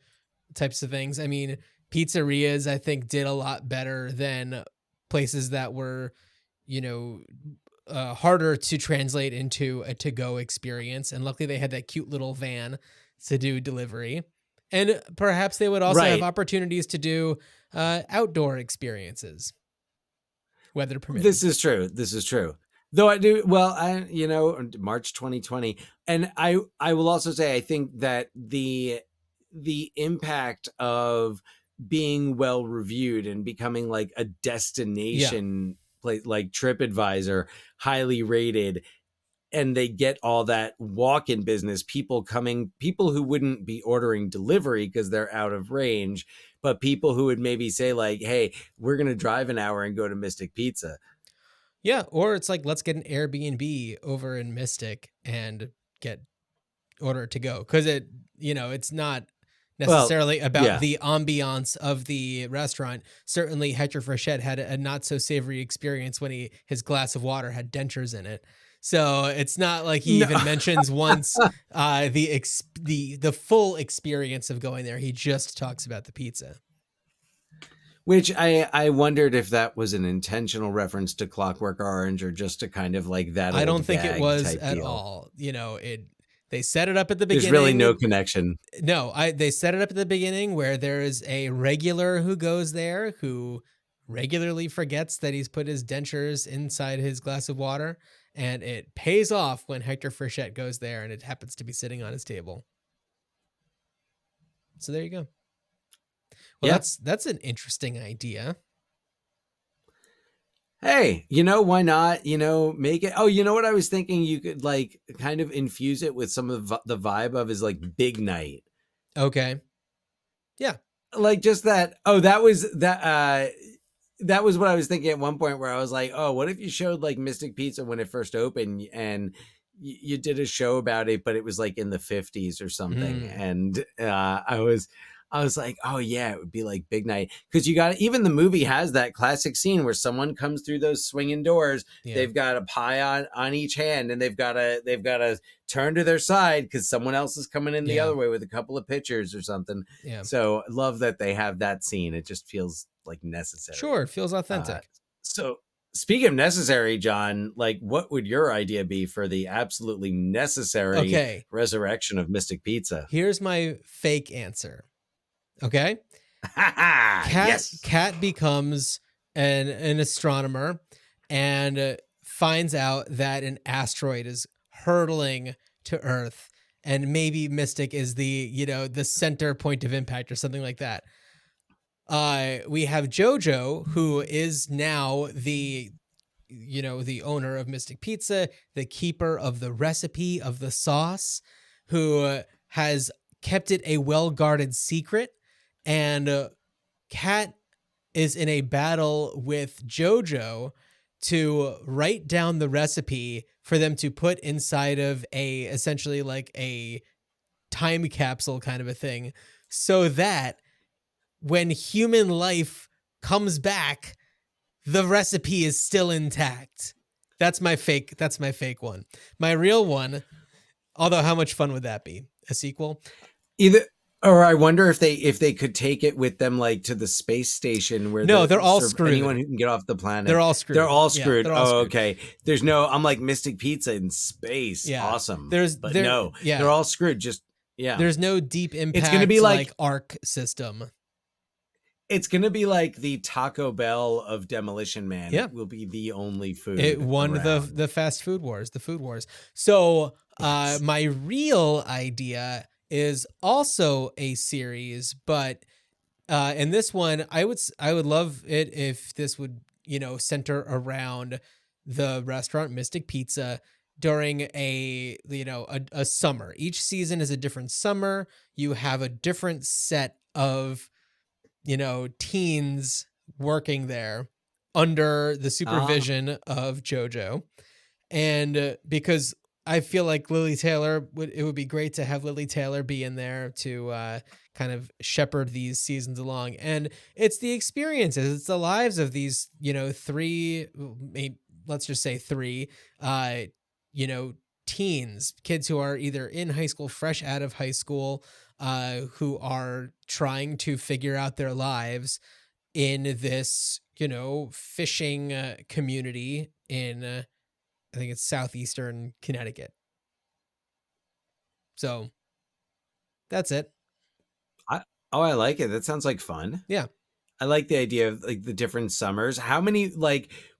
types of things. I mean, pizzerias, I think, did a lot better than places that were, harder to translate into a to-go experience. And luckily they had that cute little van to do delivery. And perhaps they would also have opportunities to do outdoor experiences, weather permitting. This is true. Though I do, March 2020. And I will also say, I think that the impact of being well reviewed and becoming like a destination place, like TripAdvisor, highly rated, and they get all that walk-in business, people who wouldn't be ordering delivery because they're out of range, but people who would maybe say like, hey, we're going to drive an hour and go to Mystic Pizza. Yeah. Or it's like, let's get an Airbnb over in Mystic and order it to go. Cause it's not necessarily about the ambiance of the restaurant. Certainly Hector Frechette had a not so savory experience when his glass of water had dentures in it. So it's not like he even mentions once the full experience of going there. He just talks about the pizza. Which I wondered if that was an intentional reference to Clockwork Orange or just a kind of like that. I don't think it was at deal. all. They set it up at the beginning. There's really no connection. No, they set it up at the beginning where there is a regular who goes there who regularly forgets that he's put his dentures inside his glass of water. And it pays off when Hector Frechette goes there and it happens to be sitting on his table. So there you go. Well, that's an interesting idea. Hey, why not, make it. Oh, you know what I was thinking? You could like kind of infuse it with some of the vibe of his like Big Night. Okay. Yeah. Like just that. Oh, that was what I was thinking at one point where I was like, oh, what if you showed like Mystic Pizza when it first opened and you did a show about it, but it was like in the 50s or something. And I was like, oh yeah, it would be like Big Night. Cause even the movie has that classic scene where someone comes through those swinging doors. Yeah. They've got a pie on each hand and they've got to turn to their side because someone else is coming in the other way with a couple of pitchers or something. Yeah. So I love that they have that scene. It just feels like necessary. Sure. It feels authentic. So speaking of necessary, John, like what would your idea be for the absolutely necessary resurrection of Mystic Pizza? Here's my fake answer. Okay. Cat becomes an astronomer and finds out that an asteroid is hurtling to Earth, and maybe Mystic is the center point of impact or something like that. We have JoJo, who is now the owner of Mystic Pizza, the keeper of the recipe of the sauce, who has kept it a well-guarded secret. And Kat is in a battle with JoJo to write down the recipe for them to put inside of essentially like a time capsule kind of a thing, so that when human life comes back, the recipe is still intact. That's my fake one. My real one, although how much fun would that be? A sequel? Or I wonder if they could take it with them like to the space station where they're all screwed. Anyone who can get off the planet. They're all screwed. They're all screwed. Yeah, they're all screwed. Okay. I'm like Mystic Pizza in space. Yeah. Awesome. They're all screwed. Just There's no deep impact. It's going to be like arc system. It's going to be like the Taco Bell of Demolition Man. Yeah. It will be the only food. It won around. the fast food wars, the food wars. So Yes. my real idea is also a series, but in this one, I would love it if this would, center around the restaurant Mystic Pizza during a summer. Each season is a different summer. You have a different set of, teens working there under the supervision of JoJo. And because I feel like it would be great to have Lily Taylor be in there to kind of shepherd these seasons along. And it's the experiences, it's the lives of these, three, let's just say three, teens, kids who are either in high school, fresh out of high school, who are trying to figure out their lives in this, fishing community in, I think it's southeastern Connecticut. So that's it. I like it. That sounds like fun. Yeah. I like the idea of like the different summers. How many,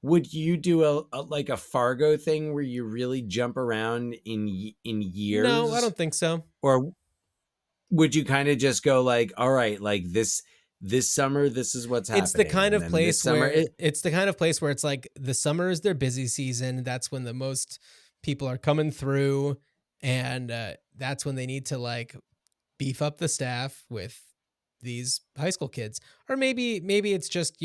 would you do a Fargo thing where you really jump around in years? No, I don't think so. Or would you kind of just go like, all right, like this summer, this is what's happening. It's the kind of place where it's the kind of place where it's like the summer is their busy season. That's when the most people are coming through, and that's when they need to like beef up the staff with these high school kids. Or maybe it's just,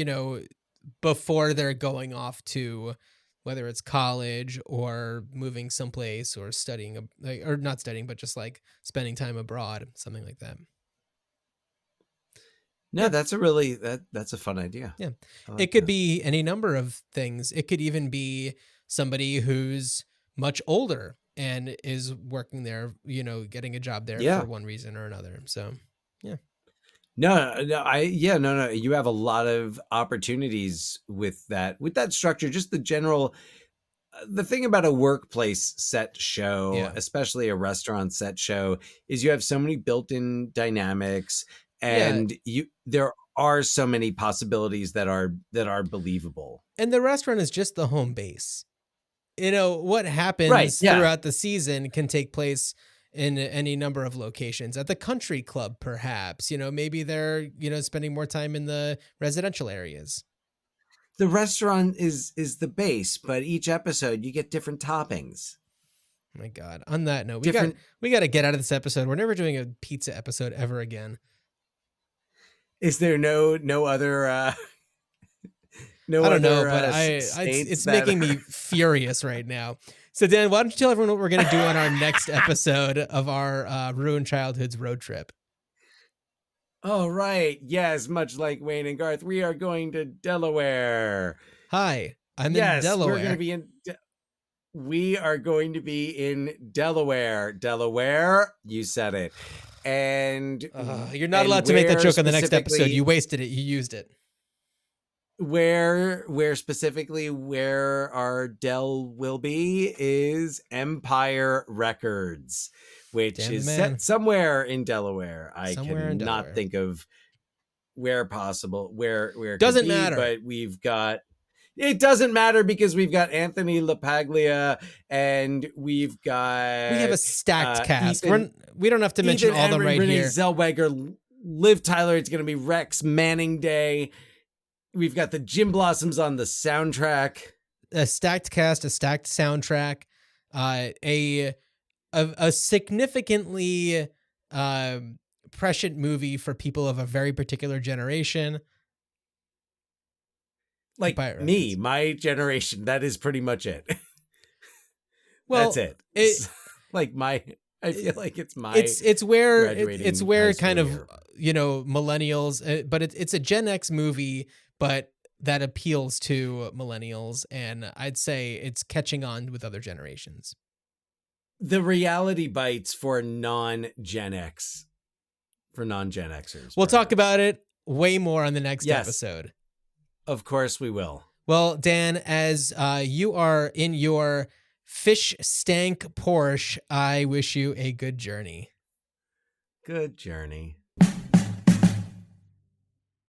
before they're going off to whether it's college or moving someplace or studying, or not studying, but just like spending time abroad, something like that. No, Yeah. that's that's a fun idea. Yeah. Like It could that. be any number of things. It could even be somebody who's much older and is working there, getting a job there Yeah. for one reason or another. So, yeah. No. You have a lot of opportunities with that structure. Just the general, the thing about a workplace set show, Yeah. especially a restaurant set show, is you have so many built-in dynamics, and there are so many possibilities that are believable. And the restaurant is just the home base. What happens throughout the season can take place in any number of locations. At the country club, perhaps, maybe they're, spending more time in the residential areas. The restaurant is the base, but each episode you get different toppings. My God. On that note, Different- we got to get out of this episode. We're never doing a pizza episode ever again. Is there no other no I don't know, other, but states it's that making me furious right now. So Dan, why don't you tell everyone what we're going to do on our next episode of our Ruined Childhoods road trip? Oh, right. Yes, much like Wayne and Garth, we are going to Delaware. Hi, I'm in Delaware. We are going to be in Delaware. Delaware, you said it. And you're not allowed to make that joke on the next episode. specifically- You wasted it. You used it. Where specifically where our Dell will be is Empire Records, which Damn is man. set somewhere in Delaware. I Somewhere in cannot Delaware. think of where possible, where it Doesn't could be, matter. but it doesn't matter because we've got Anthony LaPaglia and we have a stacked cast. Ethan- We don't have to mention all of them right Renee here. Zellweger, Liv Tyler. It's going to be Rex Manning Day. We've got the Gym Blossoms on the soundtrack. A stacked cast, a stacked soundtrack, a significantly prescient movie for people of a very particular generation. Like Empire me, Records. my generation. That is pretty much it. Well, That's it. it- like I feel like it's my. it's where graduating it's where high school kind of year. millennials, but it's a Gen X movie, but that appeals to millennials, and I'd say it's catching on with other generations. The reality bites for non-Gen X, for non-Gen Xers. We'll talk perhaps. about it way more on the next Yes. episode. Of course we will. Well, Dan, as you are in your fish stank Porsche, I wish you a good journey. Good journey.